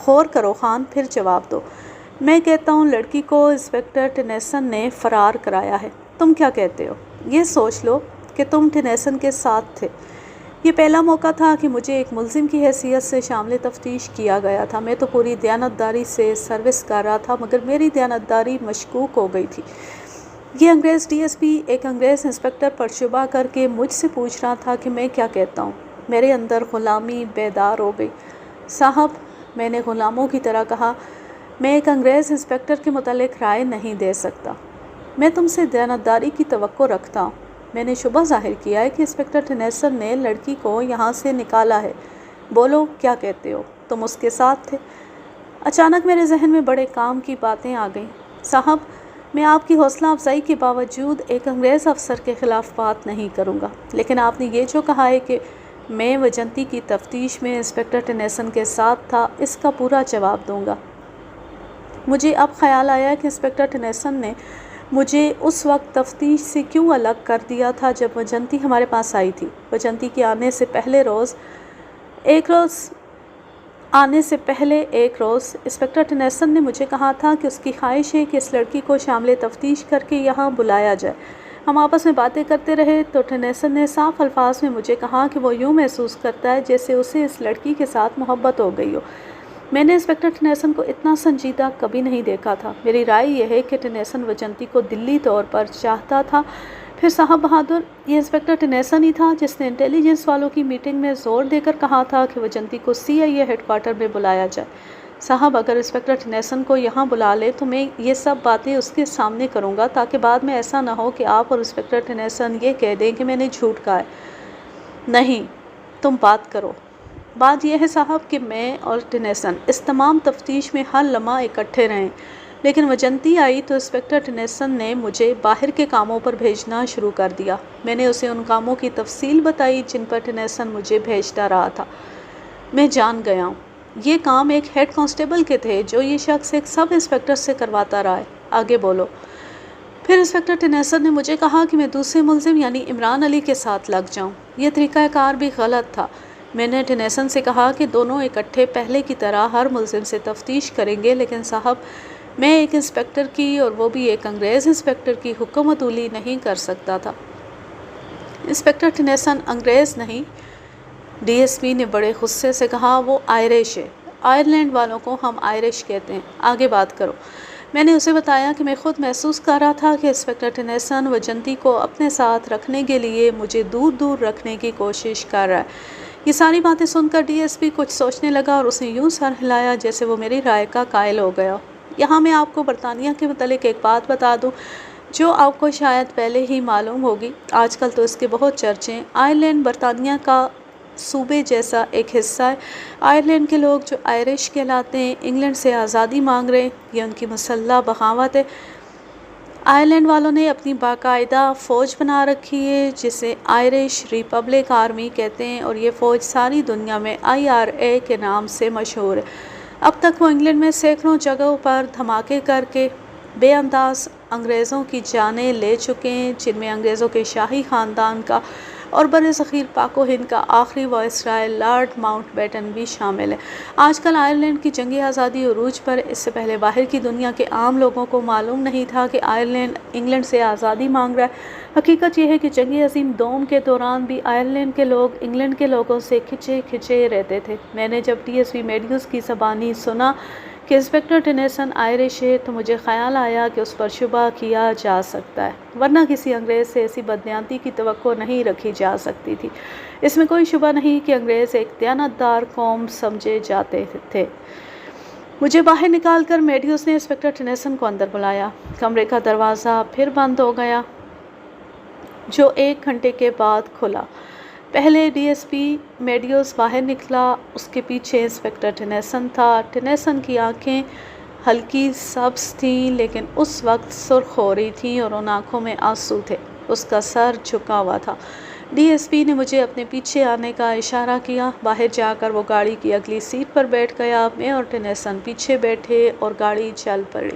غور کرو خان، پھر جواب دو۔ میں کہتا ہوں لڑکی کو انسپکٹر ٹنیسن نے فرار کرایا ہے۔ تم کیا کہتے ہو؟ یہ سوچ لو کہ تم ٹنیسن کے ساتھ تھے۔ یہ پہلا موقع تھا کہ مجھے ایک ملزم کی حیثیت سے شامل تفتیش کیا گیا تھا۔ میں تو پوری دیانتداری سے سروس کر رہا تھا، مگر میری دیانتداری مشکوک ہو گئی تھی۔ یہ انگریز ڈی ایس پی ایک انگریز انسپکٹر پر شبہ کر کے مجھ سے پوچھ رہا تھا کہ میں کیا کہتا ہوں۔ میرے اندر غلامی بیدار ہو گئی۔ صاحب، میں نے غلاموں کی طرح کہا، میں ایک انگریز انسپکٹر کے متعلق رائے نہیں دے سکتا۔ میں تم سے دیانتداری کی توقع رکھتا ہوں۔ میں نے شبہ ظاہر کیا ہے کہ انسپکٹر ٹنیسن نے لڑکی کو یہاں سے نکالا ہے۔ بولو کیا کہتے ہو؟ تم اس کے ساتھ تھے؟ اچانک میرے ذہن میں بڑے کام کی باتیں آ گئیں۔ صاحب، میں آپ کی حوصلہ افزائی کے باوجود ایک انگریز افسر کے خلاف بات نہیں کروں گا، لیکن آپ نے یہ جو کہا ہے کہ میں وجنتی کی تفتیش میں انسپکٹر ٹنیسن کے ساتھ تھا، اس کا پورا جواب دوں گا۔ مجھے اب خیال آیا کہ انسپکٹر ٹنیسن نے مجھے اس وقت تفتیش سے کیوں الگ کر دیا تھا جب وجنتی ہمارے پاس آئی تھی۔ وجنتی کے آنے سے پہلے ایک روز انسپکٹر ٹنیسن نے مجھے کہا تھا کہ اس کی خواہش ہے کہ اس لڑکی کو شامل تفتیش کر کے یہاں بلایا جائے۔ ہم آپس میں باتیں کرتے رہے تو ٹنیسن نے صاف الفاظ میں مجھے کہا کہ وہ یوں محسوس کرتا ہے جیسے اسے اس لڑکی کے ساتھ محبت ہو گئی ہو۔ میں نے انسپکٹر ٹنیسن کو اتنا سنجیدہ کبھی نہیں دیکھا تھا۔ میری رائے یہ ہے کہ ٹنیسن وجنتی کو دلی طور پر چاہتا تھا۔ پھر صاحب بہادر، یہ انسپکٹر ٹنیسن ہی تھا جس نے انٹیلیجنس والوں کی میٹنگ میں زور دے کر کہا تھا کہ وجنتی کو CIA ہیڈ کوارٹر میں بلایا جائے۔ صاحب اگر انسپکٹر ٹنیسن کو یہاں بلا لے تو میں یہ سب باتیں اس کے سامنے کروں گا تاکہ بعد میں ایسا نہ ہو کہ آپ اور انسپکٹر ٹنیسن یہ کہہ دیں کہ میں نے جھوٹ کہا ہے۔ نہیں، تم بات کرو۔ بات یہ ہے صاحب کہ میں اور ٹنیسن اس تمام تفتیش میں ہر لمحہ اکٹھے رہیں، لیکن وجنتی آئی تو انسپکٹر ٹنیسن نے مجھے باہر کے کاموں پر بھیجنا شروع کر دیا۔ میں نے اسے ان کاموں کی تفصیل بتائی جن پر ٹنیسن مجھے بھیجتا رہا تھا۔ میں جان گیا ہوں، یہ کام ایک ہیڈ کانسٹیبل کے تھے جو یہ شخص ایک سب انسپکٹر سے کرواتا رہا ہے۔ آگے بولو۔ پھر انسپکٹر ٹنیسن نے مجھے کہا کہ میں دوسرے ملزم یعنی عمران علی کے ساتھ لگ جاؤں۔ یہ طریقہ کار بھی غلط تھا۔ میں نے ٹنیسن سے کہا کہ دونوں اکٹھے پہلے کی طرح ہر ملزم سے تفتیش کریں گے، لیکن صاحب میں ایک انسپکٹر کی اور وہ بھی ایک انگریز انسپکٹر کی حکم عدولی نہیں کر سکتا تھا۔ انسپکٹر ٹنیسن انگریز نہیں، ڈی ایس پی نے بڑے غصے سے کہا، وہ آئرش ہے۔ آئرلینڈ والوں کو ہم آئرش کہتے ہیں۔ آگے بات کرو۔ میں نے اسے بتایا کہ میں خود محسوس کر رہا تھا کہ انسپکٹر ٹنیسن وجنتی کو اپنے ساتھ رکھنے کے لیے مجھے دور دور رکھنے کی کوشش کر رہا ہے۔ یہ ساری باتیں سن کر ڈی ایس پی کچھ سوچنے لگا اور اس نے یوں سر ہلایا جیسے وہ میری رائے کا قائل ہو گیا۔ یہاں میں آپ کو برطانیہ کے متعلق ایک بات بتا دوں جو آپ کو شاید پہلے ہی معلوم ہوگی، آج کل تو اس کے بہت چرچے ہیں۔ آئرلینڈ برطانیہ کا صوبے جیسا ایک حصہ ہے۔ آئرلینڈ کے لوگ جو آئرش کہلاتے ہیں انگلینڈ سے آزادی مانگ رہے ہیں، یہ ان کی مسلح بغاوت ہے۔ آئرلینڈ والوں نے اپنی باقاعدہ فوج بنا رکھی ہے جسے آئرش ریپبلک آرمی کہتے ہیں، اور یہ فوج ساری دنیا میں IRA کے نام سے مشہور ہے۔ اب تک وہ انگلینڈ میں سینکڑوں جگہوں پر دھماکے کر کے بے انداز انگریزوں کی جانیں لے چکے ہیں، جن میں انگریزوں کے شاہی خاندان کا اور برصغیر پاک و ہند کا آخری وائسرائے لارڈ ماؤنٹ بیٹن بھی شامل ہے۔ آج کل آئرلینڈ کی جنگی آزادی عروج پر، اس سے پہلے باہر کی دنیا کے عام لوگوں کو معلوم نہیں تھا کہ آئرلینڈ انگلینڈ سے آزادی مانگ رہا ہے۔ حقیقت یہ ہے کہ جنگ عظیم دوم کے دوران بھی آئرلینڈ کے لوگ انگلینڈ کے لوگوں سے کھچے رہتے تھے۔ میں نے جب ڈی ایس پی میڈیوز کی زبانی سنا کہ انسپکٹر ٹنیسن آئرش ہے تو مجھے خیال آیا کہ اس پر شبہ کیا جا سکتا ہے، ورنہ کسی انگریز سے ایسی بددیانتی کی توقع نہیں رکھی جا سکتی تھی۔ اس میں کوئی شبہ نہیں کہ انگریز ایک دیانتدار قوم سمجھے جاتے تھے۔ مجھے باہر نکال کر میڈیوز نے انسپکٹر ٹنیسن کو اندر بلایا۔ کمرے کا دروازہ پھر بند ہو گیا جو 1 گھنٹے کے بعد کھلا۔ پہلے ڈی ایس پی میڈیوز باہر نکلا، اس کے پیچھے انسپکٹر ٹنیسن تھا۔ ٹنیسن کی آنکھیں ہلکی سبز تھیں لیکن اس وقت سرخ ہو رہی تھیں اور ان آنکھوں میں آنسو تھے۔ اس کا سر جھکا ہوا تھا۔ ڈی ایس پی نے مجھے اپنے پیچھے آنے کا اشارہ کیا۔ باہر جا کر وہ گاڑی کی اگلی سیٹ پر بیٹھ گیا۔ میں اور ٹنیسن پیچھے بیٹھے اور گاڑی چل پڑی۔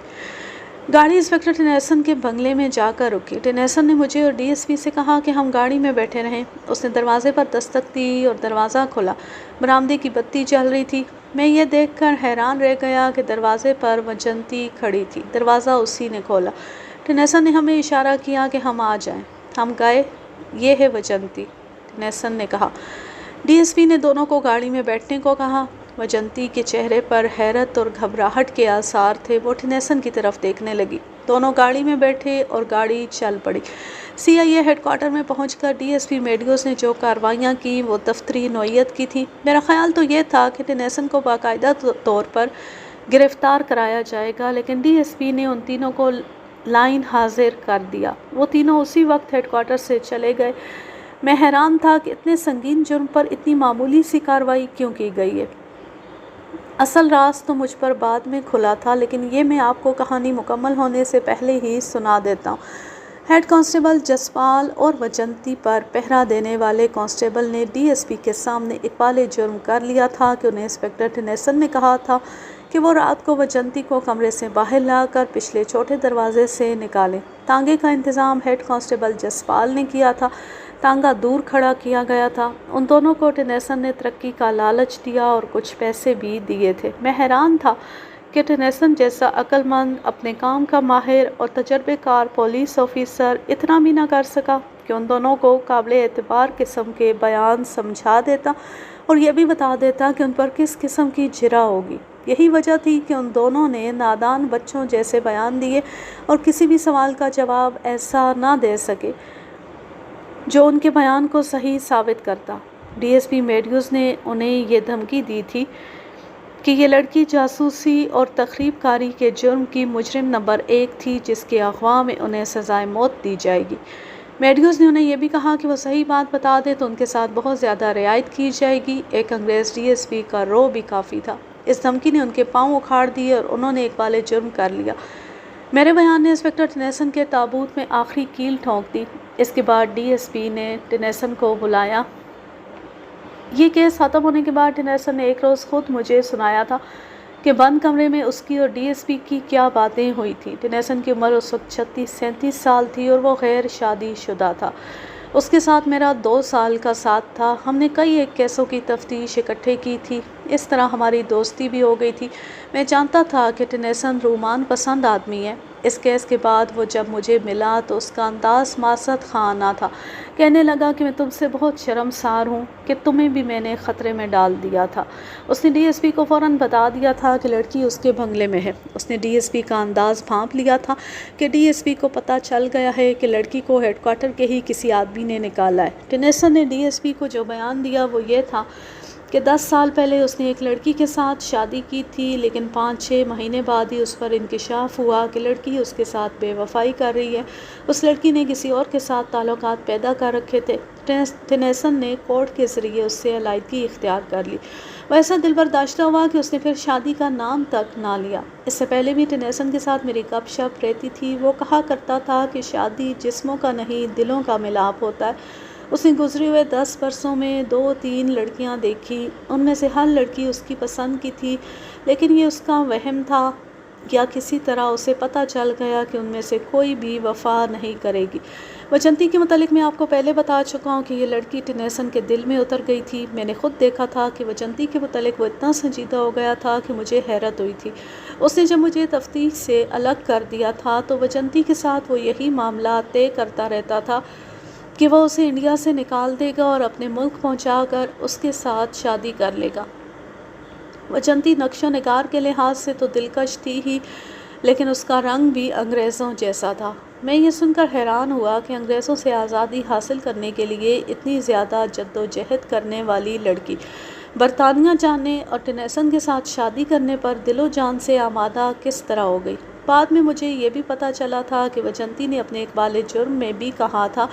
گاڑی انسپکٹر ٹنیسن کے بنگلے میں جا کر رکی۔ ٹنیسن نے مجھے اور ڈی ایس پی سے کہا کہ ہم گاڑی میں بیٹھے رہیں۔ اس نے دروازے پر دستک دی اور دروازہ کھلا۔ برآمدے کی بتی جل رہی تھی۔ میں یہ دیکھ کر حیران رہ گیا کہ دروازے پر وجنتی کھڑی تھی۔ دروازہ اسی نے کھولا۔ ٹنیسن نے ہمیں اشارہ کیا کہ ہم آ جائیں۔ ہم گئے۔ یہ ہے وجنتی، ٹنیسن نے کہا۔ ڈی ایس پی نے دونوں کو گاڑی میں بیٹھنے کو کہا۔ وجنتی کے چہرے پر حیرت اور گھبراہٹ کے آثار تھے۔ وہ ٹنیسن کی طرف دیکھنے لگی۔ دونوں گاڑی میں بیٹھے اور گاڑی چل پڑی۔ CIA ہیڈ کوارٹر میں پہنچ کر ڈی ایس پی میڈیوز نے جو کارروائیاں کی وہ دفتری نوعیت کی تھیں۔ میرا خیال تو یہ تھا کہ ٹنیسن کو باقاعدہ طور پر گرفتار کرایا جائے گا، لیکن ڈی ایس پی نے ان تینوں کو لائن حاضر کر دیا۔ وہ تینوں اسی وقت ہیڈ کوارٹر سے چلے گئے۔ میں حیران تھا کہ اتنے سنگین جرم پر اتنی معمولی سی کارروائی کیوں کی گئی ہے۔ اصل راز تو مجھ پر بعد میں کھلا تھا، لیکن یہ میں آپ کو کہانی مکمل ہونے سے پہلے ہی سنا دیتا ہوں۔ ہیڈ کانسٹیبل جسپال اور وجنتی پر پہرا دینے والے کانسٹیبل نے ڈی ایس پی کے سامنے اقبال جرم کر لیا تھا کہ انہیں انسپکٹر ٹنیسن نے کہا تھا کہ وہ رات کو وجنتی کو کمرے سے باہر لا کر پچھلے چھوٹے دروازے سے نکالیں۔ تانگے کا انتظام ہیڈ کانسٹیبل جسپال نے کیا تھا۔ تانگا دور کھڑا کیا گیا تھا۔ ان دونوں کو ٹنیسن نے ترقی کا لالچ دیا اور کچھ پیسے بھی دیے تھے۔ میں حیران تھا کہ ٹنیسن جیسا عقل مند، اپنے کام کا ماہر اور تجربے کار پولیس آفیسر اتنا بھی نہ کر سکا کہ ان دونوں کو قابل اعتبار قسم کے بیان سمجھا دیتا اور یہ بھی بتا دیتا کہ ان پر کس قسم کی جرح ہوگی۔ یہی وجہ تھی کہ ان دونوں نے نادان بچوں جیسے بیان دیے اور کسی بھی سوال کا جواب ایسا نہ دے سکے جو ان کے بیان کو صحیح ثابت کرتا۔ ڈی ایس پی میڈیوز نے انہیں یہ دھمکی دی تھی کہ یہ لڑکی جاسوسی اور تخریب کاری کے جرم کی مجرم نمبر 1 تھی جس کے اغوا میں انہیں سزائے موت دی جائے گی۔ میڈیوز نے انہیں یہ بھی کہا کہ وہ صحیح بات بتا دے تو ان کے ساتھ بہت زیادہ رعایت کی جائے گی۔ ایک انگریز ڈی ایس پی کا رو بھی کافی تھا۔ اس دھمکی نے ان کے پاؤں اکھاڑ دیے اور انہوں نے اقبال جرم کر لیا۔ میرے بیان نے انسپکٹر ٹنیسن کے تابوت میں آخری کیل ٹھونک دی۔ اس کے بعد ڈی ایس پی نے ٹنیسن کو بلایا۔ یہ کیس ختم ہونے کے بعد ٹنیسن نے ایک روز خود مجھے سنایا تھا کہ بند کمرے میں اس کی اور ڈی ایس پی کی کیا باتیں ہوئی تھیں۔ ٹنیسن کی عمر اس وقت 36-37 سال تھی اور وہ غیر شادی شدہ تھا۔ اس کے ساتھ میرا 2 سال کا ساتھ تھا۔ ہم نے کئی ایک کیسوں کی تفتیش اکٹھے کی تھی۔ اس طرح ہماری دوستی بھی ہو گئی تھی۔ میں جانتا تھا کہ ٹنیسن رومان پسند آدمی ہے۔ اس کیس کے بعد وہ جب مجھے ملا تو اس کا انداز معزت خواہانہ تھا۔ کہنے لگا کہ میں تم سے بہت شرمسار ہوں کہ تمہیں بھی میں نے خطرے میں ڈال دیا تھا۔ اس نے ڈی ایس پی کو فوراً بتا دیا تھا کہ لڑکی اس کے بنگلے میں ہے۔ اس نے ڈی ایس پی کا انداز بھانپ لیا تھا کہ ڈی ایس پی کو پتہ چل گیا ہے کہ لڑکی کو ہیڈ کوارٹر کے ہی کسی آدمی نے نکالا ہے۔ ٹنیسن نے ڈی ایس پی کو جو بیان دیا وہ یہ تھا کہ 10 سال پہلے اس نے ایک لڑکی کے ساتھ شادی کی تھی، لیکن 5-6 مہینے بعد ہی اس پر انکشاف ہوا کہ لڑکی اس کے ساتھ بے وفائی کر رہی ہے۔ اس لڑکی نے کسی اور کے ساتھ تعلقات پیدا کر رکھے تھے۔ ٹنیسن نے کورٹ کے ذریعے اس سے علیحدگی اختیار کر لی۔ وہ ایسا دل برداشتہ ہوا کہ اس نے پھر شادی کا نام تک نہ لیا۔ اس سے پہلے بھی ٹنیسن کے ساتھ میری گپ شپ رہتی تھی۔ وہ کہا کرتا تھا کہ شادی جسموں کا نہیں دلوں کا ملاپ ہوتا ہے۔ اس نے گزرے ہوئے 10 برسوں میں 2-3 لڑکیاں دیکھی، ان میں سے ہر لڑکی اس کی پسند کی تھی، لیکن یہ اس کا وہم تھا یا کسی طرح اسے پتہ چل گیا کہ ان میں سے کوئی بھی وفا نہیں کرے گی۔ وجنتی کے متعلق میں آپ کو پہلے بتا چکا ہوں کہ یہ لڑکی ٹنیسن کے دل میں اتر گئی تھی۔ میں نے خود دیکھا تھا کہ وجنتی کے متعلق وہ اتنا سنجیدہ ہو گیا تھا کہ مجھے حیرت ہوئی تھی۔ اس نے جب مجھے تفتیش سے الگ کر دیا تھا تو وجنتی کے ساتھ وہ یہی معاملہ طے کرتا رہتا تھا کہ وہ اسے انڈیا سے نکال دے گا اور اپنے ملک پہنچا کر اس کے ساتھ شادی کر لے گا۔ وجنتی نقش و نگار کے لحاظ سے تو دلکش تھی ہی، لیکن اس کا رنگ بھی انگریزوں جیسا تھا۔ میں یہ سن کر حیران ہوا کہ انگریزوں سے آزادی حاصل کرنے کے لیے اتنی زیادہ جدوجہد کرنے والی لڑکی برطانیہ جانے اور ٹنیسن کے ساتھ شادی کرنے پر دل و جان سے آمادہ کس طرح ہو گئی۔ بعد میں مجھے یہ بھی پتہ چلا تھا کہ وجنتی نے اپنے اقبال جرم میں بھی کہا تھا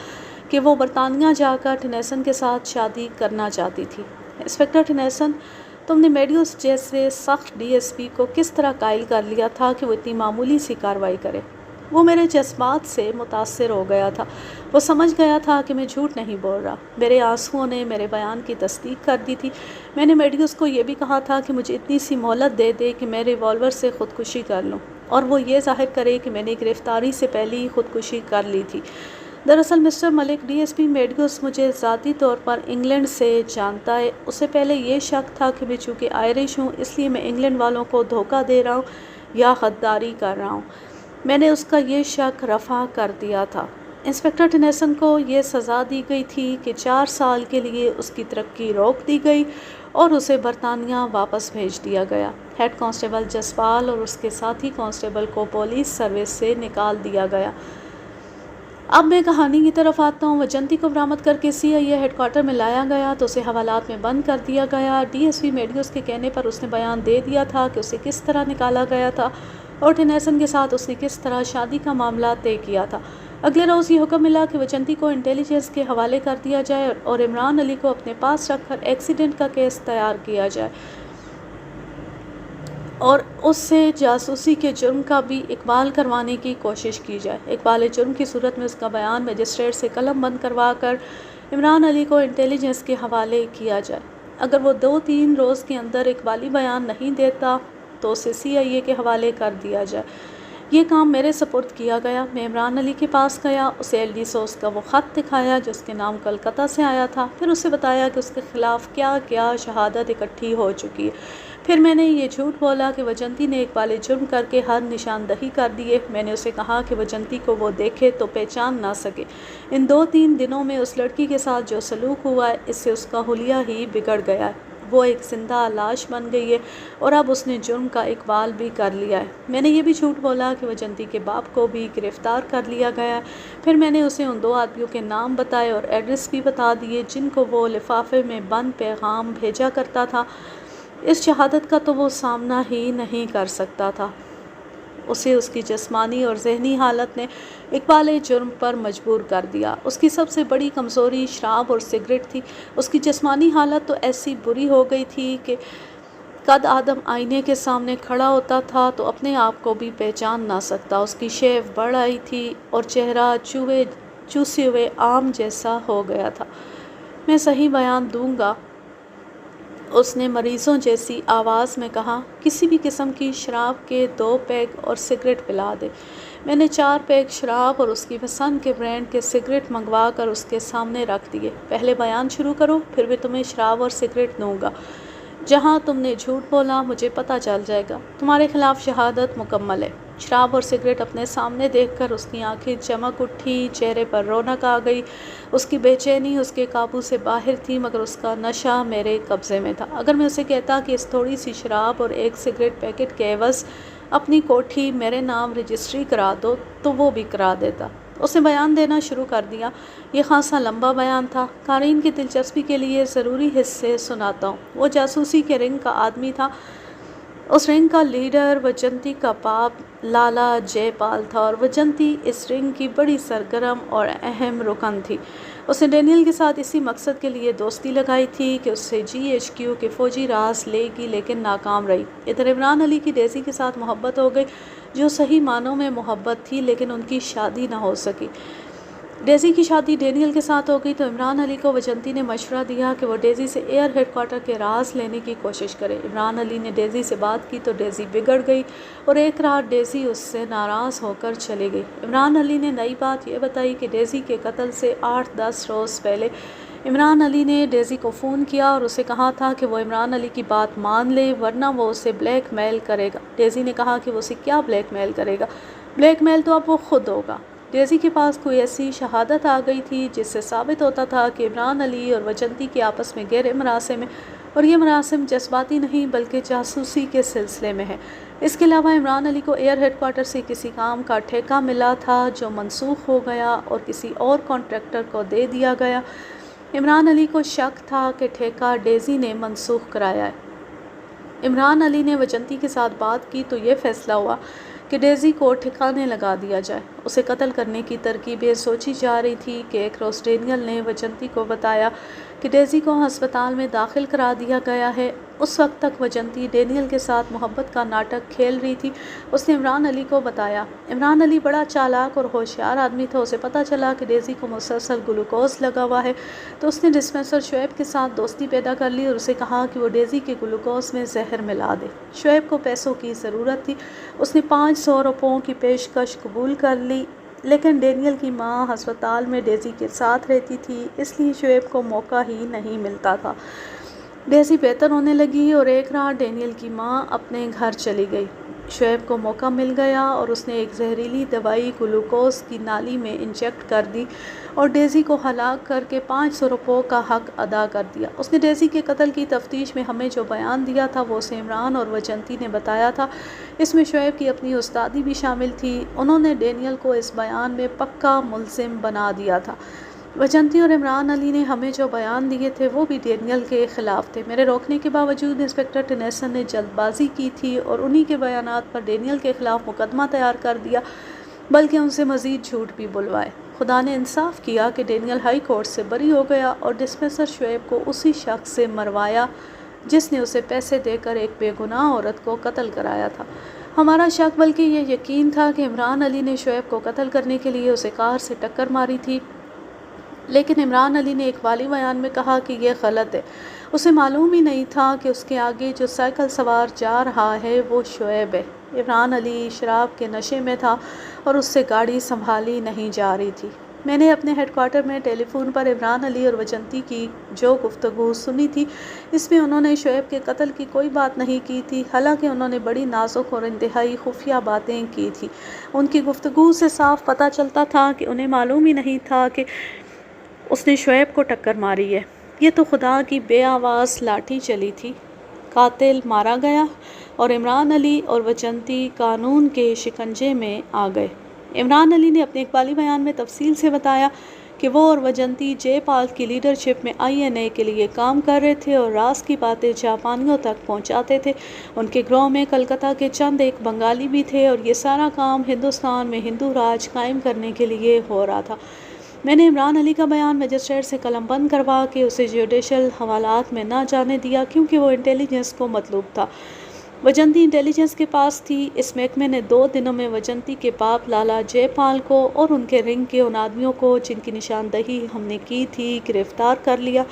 کہ وہ برطانیہ جا کر ٹنیسن کے ساتھ شادی کرنا چاہتی تھی۔ انسپکٹر ٹنیسن، تم نے میڈیوس جیسے سخت ڈی ایس پی کو کس طرح قائل کر لیا تھا کہ وہ اتنی معمولی سی کارروائی کرے؟ وہ میرے جذبات سے متاثر ہو گیا تھا۔ وہ سمجھ گیا تھا کہ میں جھوٹ نہیں بول رہا۔ میرے آنسوؤں نے میرے بیان کی تصدیق کر دی تھی۔ میں نے میڈیوس کو یہ بھی کہا تھا کہ مجھے اتنی سی مہلت دے دے کہ میں ریوالور سے خودکشی کر لوں اور وہ یہ ظاہر کرے کہ میں نے گرفتاری سے پہلے ہی خودکشی کر لی تھی۔ دراصل مسٹر ملک، ڈی ایس پی میڈیوس مجھے ذاتی طور پر انگلینڈ سے جانتا ہے۔ اسے پہلے یہ شک تھا کہ میں چونکہ آئرش ہوں اس لیے میں انگلینڈ والوں کو دھوکہ دے رہا ہوں یا غداری کر رہا ہوں۔ میں نے اس کا یہ شک رفع کر دیا تھا۔ انسپکٹر ٹنیسن کو یہ سزا دی گئی تھی کہ 4 سال کے لیے اس کی ترقی روک دی گئی اور اسے برطانیہ واپس بھیج دیا گیا۔ ہیڈ کانسٹیبل جسپال اور اس کے ساتھی کانسٹیبل کو پولیس سروس سے نکال دیا گیا۔ اب میں کہانی کی طرف آتا ہوں۔ وجنتی کو برآمد کر کے سی آئی اے ہیڈ کوارٹر میں لایا گیا تو اسے حوالات میں بند کر دیا گیا۔ ڈی ایس پی میڈیوس کے کہنے پر اس نے بیان دے دیا تھا کہ اسے کس طرح نکالا گیا تھا اور ٹنیسن کے ساتھ اس نے کس طرح شادی کا معاملہ طے کیا تھا۔ اگلے روز یہ حکم ملا کہ وجنتی کو انٹیلیجنس کے حوالے کر دیا جائے اور عمران علی کو اپنے پاس رکھ کر ایکسیڈنٹ کا کیس تیار کیا جائے اور اس سے جاسوسی کے جرم کا بھی اقبال کروانے کی کوشش کی جائے۔ اقبال جرم کی صورت میں اس کا بیان مجسٹریٹ سے قلم بند کروا کر عمران علی کو انٹیلیجنس کے حوالے کیا جائے۔ اگر وہ 2-3 روز کے اندر اقبالی بیان نہیں دیتا تو اسے سی آئی اے کے حوالے کر دیا جائے۔ یہ کام میرے سپرد کیا گیا۔ میں عمران علی کے پاس گیا، اسے ایل ڈی سوز کا وہ خط دکھایا جو اس کے نام کلکتہ سے آیا تھا، پھر اسے بتایا کہ اس کے خلاف کیا کیا شہادت اکٹھی ہو چکی ہے۔ پھر میں نے یہ جھوٹ بولا کہ وجنتی نے اقبال جرم کر کے ہر نشاندہی کر دیے۔ میں نے اسے کہا کہ وجنتی کو وہ دیکھے تو پہچان نہ سکے۔ ان 2-3 دنوں میں اس لڑکی کے ساتھ جو سلوک ہوا ہے اس سے اس کا حلیہ ہی بگڑ گیا ہے۔ وہ ایک زندہ لاش بن گئی ہے اور اب اس نے جرم کا اقبال بھی کر لیا ہے۔ میں نے یہ بھی جھوٹ بولا کہ وجنتی کے باپ کو بھی گرفتار کر لیا گیا ہے۔ پھر میں نے اسے ان 2 آدمیوں کے نام بتائے اور ایڈریس بھی بتا دیے جن کو وہ لفافے میں بند پیغام بھیجا کرتا تھا۔ اس شہادت کا تو وہ سامنا ہی نہیں کر سکتا تھا۔ اسے اس کی جسمانی اور ذہنی حالت نے اقبال جرم پر مجبور کر دیا۔ اس کی سب سے بڑی کمزوری شراب اور سگریٹ تھی۔ اس کی جسمانی حالت تو ایسی بری ہو گئی تھی کہ قد آدم آئینے کے سامنے کھڑا ہوتا تھا تو اپنے آپ کو بھی پہچان نہ سکتا۔ اس کی شیو بڑھ آئی تھی اور چہرہ چوسے ہوئے آم جیسا ہو گیا تھا۔ میں صحیح بیان دوں گا، اس نے مریضوں جیسی آواز میں کہا، کسی بھی قسم کی شراب کے 2 پیگ اور سگریٹ پلا دے۔ میں نے 4 پیگ شراب اور اس کی پسند کے برانڈ کے سگریٹ منگوا کر اس کے سامنے رکھ دیے۔ پہلے بیان شروع کرو، پھر بھی تمہیں شراب اور سگریٹ دوں گا۔ جہاں تم نے جھوٹ بولا مجھے پتہ چل جائے گا۔ تمہارے خلاف شہادت مکمل ہے۔ شراب اور سگریٹ اپنے سامنے دیکھ کر اس کی آنکھیں چمک اٹھی، چہرے پر رونق آ گئی۔ اس کی بے چینی اس کے قابو سے باہر تھی، مگر اس کا نشہ میرے قبضے میں تھا۔ اگر میں اسے کہتا کہ اس تھوڑی سی شراب اور 1 سگریٹ پیکٹ کے عوض اپنی کوٹھی میرے نام رجسٹری کرا دو تو وہ بھی کرا دیتا۔ اس نے بیان دینا شروع کر دیا۔ یہ خاصا لمبا بیان تھا۔ قارئین کی دلچسپی کے لیے ضروری حصے سناتا ہوں۔ وہ جاسوسی کے رنگ کا آدمی تھا۔ اس رنگ کا لیڈر وجنتی کا باپ لالا جے پال تھا اور وجنتی اس رنگ کی بڑی سرگرم اور اہم رکن تھی۔ اس نے ڈینیل کے ساتھ اسی مقصد کے لیے دوستی لگائی تھی کہ اس سے GHQ کے فوجی راز لے گی، لیکن ناکام رہی۔ ادھر عمران علی کی ڈیزی کے ساتھ محبت ہو گئی، جو صحیح معنوں میں محبت تھی، لیکن ان کی شادی نہ ہو سکی۔ ڈیزی کی شادی ڈینیل کے ساتھ ہو گئی تو عمران علی کو وجنتی نے مشورہ دیا کہ وہ ڈیزی سے ایئر ہیڈ کوارٹر کے راز لینے کی کوشش کرے۔ عمران علی نے ڈیزی سے بات کی تو ڈیزی بگڑ گئی اور ایک رات ڈیزی اس سے ناراض ہو کر چلی گئی۔ عمران علی نے نئی بات یہ بتائی کہ ڈیزی کے قتل سے 8-10 روز پہلے عمران علی نے ڈیزی کو فون کیا اور اسے کہا تھا کہ وہ عمران علی کی بات مان لے ورنہ وہ اسے بلیک میل کرے گا۔ ڈیزی نے کہا کہ وہ اسے کیا بلیک میل کرے گا؟ بلیک میل تو اب وہ خود ہوگا۔ ڈیزی کے پاس کوئی ایسی شہادت آ گئی تھی جس سے ثابت ہوتا تھا کہ عمران علی اور وجنتی کے آپس میں گہرے مراسم ہیں، اور یہ مراسم جذباتی نہیں بلکہ جاسوسی کے سلسلے میں ہے۔ اس کے علاوہ عمران علی کو ایئر ہیڈ کوارٹر سے کسی کام کا ٹھیکہ ملا تھا جو منسوخ ہو گیا اور کسی اور کانٹریکٹر کو دے دیا گیا۔ عمران علی کو شک تھا کہ ٹھیکہ ڈیزی نے منسوخ کرایا ہے۔ عمران علی نے وجنتی کے ساتھ بات کی تو یہ فیصلہ ہوا کہ ڈیزی کو ٹھکانے لگا دیا جائے۔ اسے قتل کرنے کی ترکیبیں سوچی جا رہی تھی کہ ایک روز ڈینیل نے وجنتی کو بتایا کہ ڈیزی کو ہسپتال میں داخل کرا دیا گیا ہے۔ اس وقت تک وجنتی ڈینیل کے ساتھ محبت کا ناٹک کھیل رہی تھی۔ اس نے عمران علی کو بتایا۔ عمران علی بڑا چالاک اور ہوشیار آدمی تھا۔ اسے پتہ چلا کہ ڈیزی کو مسلسل گلوکوز لگا ہوا ہے تو اس نے ڈسپنسر شعیب کے ساتھ دوستی پیدا کر لی اور اسے کہا کہ وہ ڈیزی کے گلوکوز میں زہر ملا دے۔ شعیب کو پیسوں کی ضرورت تھی۔ اس نے 500 روپوں کی پیشکش قبول کر لی، لیکن ڈینیل کی ماں ہسپتال میں ڈیزی کے ساتھ رہتی تھی، اس لیے شعیب کو موقع ہی نہیں ملتا تھا۔ ڈیزی بہتر ہونے لگی اور ایک رات ڈینیل کی ماں اپنے گھر چلی گئی۔ شعیب کو موقع مل گیا اور اس نے ایک زہریلی دوائی گلوکوز کی نالی میں انجیکٹ کر دی اور ڈیزی کو ہلاک کر کے 500 روپوں کا حق ادا کر دیا۔ اس نے ڈیزی کے قتل کی تفتیش میں ہمیں جو بیان دیا تھا وہ اسے عمران اور وجنتی نے بتایا تھا۔ اس میں شعیب کی اپنی استادی بھی شامل تھی۔ انہوں نے ڈینیل کو اس بیان میں پکا ملزم بنا دیا تھا۔ وجنتی اور عمران علی نے ہمیں جو بیان دیے تھے وہ بھی ڈینیل کے خلاف تھے۔ میرے روکنے کے باوجود انسپکٹر ٹینیسن نے جلد بازی کی تھی اور انہی کے بیانات پر ڈینیل کے خلاف مقدمہ تیار کر دیا، بلکہ ان سے مزید جھوٹ بھی بلوائے۔ خدا نے انصاف کیا کہ ڈینیل ہائی کورٹ سے بری ہو گیا اور ڈسپنسر شعیب کو اسی شخص سے مروایا جس نے اسے پیسے دے کر ایک بے گناہ عورت کو قتل کرایا تھا۔ ہمارا شک بلکہ یہ یقین تھا کہ عمران علی نے شعیب کو قتل کرنے کے لیے اسے کار سے ٹکر ماری تھی، لیکن عمران علی نے اقبالی بیان میں کہا کہ یہ غلط ہے۔ اسے معلوم ہی نہیں تھا کہ اس کے آگے جو سائیکل سوار جا رہا ہے وہ شعیب ہے۔ عمران علی شراب کے نشے میں تھا اور اس سے گاڑی سنبھالی نہیں جا رہی تھی۔ میں نے اپنے ہیڈ کوارٹر میں ٹیلی فون پر عمران علی اور وجنتی کی جو گفتگو سنی تھی، اس میں انہوں نے شعیب کے قتل کی کوئی بات نہیں کی تھی، حالانکہ انہوں نے بڑی نازک اور انتہائی خفیہ باتیں کی تھیں۔ ان کی گفتگو سے صاف پتہ چلتا تھا کہ انہیں معلوم ہی نہیں تھا کہ اس نے شعیب کو ٹکر ماری ہے۔ یہ تو خدا کی بے آواز لاٹھی چلی تھی۔ قاتل مارا گیا اور عمران علی اور وجنتی قانون کے شکنجے میں آ گئے۔ عمران علی نے اپنے اقبالی بیان میں تفصیل سے بتایا کہ وہ اور وجنتی جے پال کی لیڈرشپ میں INA کے لیے کام کر رہے تھے اور راز کی باتیں جاپانیوں تک پہنچاتے تھے۔ ان کے گروہ میں کلکتہ کے چند ایک بنگالی بھی تھے اور یہ سارا کام ہندوستان میں ہندو راج قائم کرنے کے لیے ہو رہا تھا۔ میں نے عمران علی کا بیان مجسٹریٹ سے قلم بند کروا کے اسے جوڈیشل حوالات میں نہ جانے دیا کیونکہ وہ انٹیلیجنس کو مطلوب تھا۔ وجنتی انٹیلیجنس کے پاس تھی۔ اس محکمے نے 2 دنوں میں وجنتی کے باپ لالا جے پال کو اور ان کے رنگ کے ان آدمیوں کو جن کی نشاندہی ہم نے کی تھی گرفتار کر لیا۔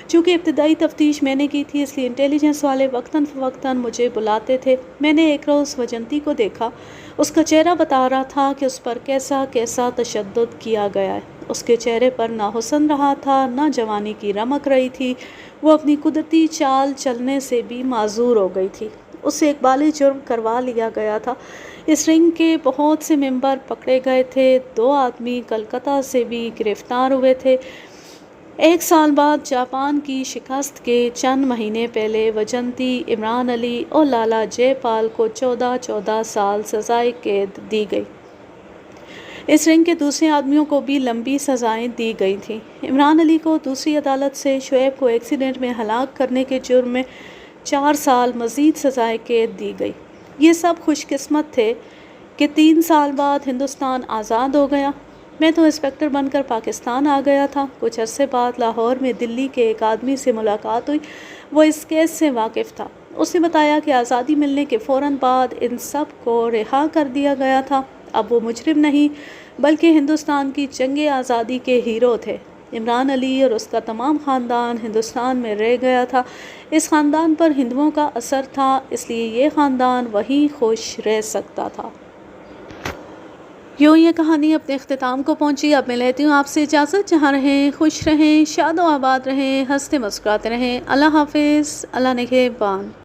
چونکہ ابتدائی تفتیش میں نے کی تھی اس لیے انٹیلیجنس والے وقتاً فوقتاً مجھے بلاتے تھے۔ میں نے ایک روز وجنتی کو دیکھا۔ اس کا چہرہ بتا رہا تھا کہ اس پر کیسا کیسا تشدد کیا گیا ہے۔ اس کے چہرے پر نہ حسن رہا تھا نہ جوانی کی رمق رہی تھی۔ وہ اپنی قدرتی چال چلنے سے بھی معذور ہو گئی تھی۔ اسے ایک بالی جرم کروا لیا گیا تھا۔ اس رنگ کے بہت سے ممبر پکڑے گئے تھے۔ 2 آدمی کلکتہ سے بھی گرفتار ہوئے تھے۔ 1 سال بعد جاپان کی شکست کے چند مہینے پہلے وجنتی، عمران علی اور لالا جے پال کو 14 سال سزائے قید دی گئی۔ اس رنگ کے دوسرے آدمیوں کو بھی لمبی سزائیں دی گئی تھیں۔ عمران علی کو دوسری عدالت سے شعیب کو ایکسیڈنٹ میں ہلاک کرنے کے جرم میں 4 سال مزید سزائے قید دی گئی۔ یہ سب خوش قسمت تھے کہ 3 سال بعد ہندوستان آزاد ہو گیا۔ میں تو انسپکٹر بن کر پاکستان آ گیا تھا۔ کچھ عرصے بعد لاہور میں دلی کے ایک آدمی سے ملاقات ہوئی۔ وہ اس کیس سے واقف تھا۔ اس نے بتایا کہ آزادی ملنے کے فوراً بعد ان سب کو رہا کر دیا گیا تھا۔ اب وہ مجرم نہیں بلکہ ہندوستان کی جنگ آزادی کے ہیرو تھے۔ عمران علی اور اس کا تمام خاندان ہندوستان میں رہ گیا تھا۔ اس خاندان پر ہندوؤں کا اثر تھا، اس لیے یہ خاندان وہیں خوش رہ سکتا تھا۔ یوں یہ کہانی اپنے اختتام کو پہنچی۔ اب میں لیتی ہوں آپ سے اجازت۔ جہاں رہیں خوش رہیں، شاد و آباد رہیں، ہنستے مسکراتے رہیں۔ اللہ حافظ، اللہ نگہبان۔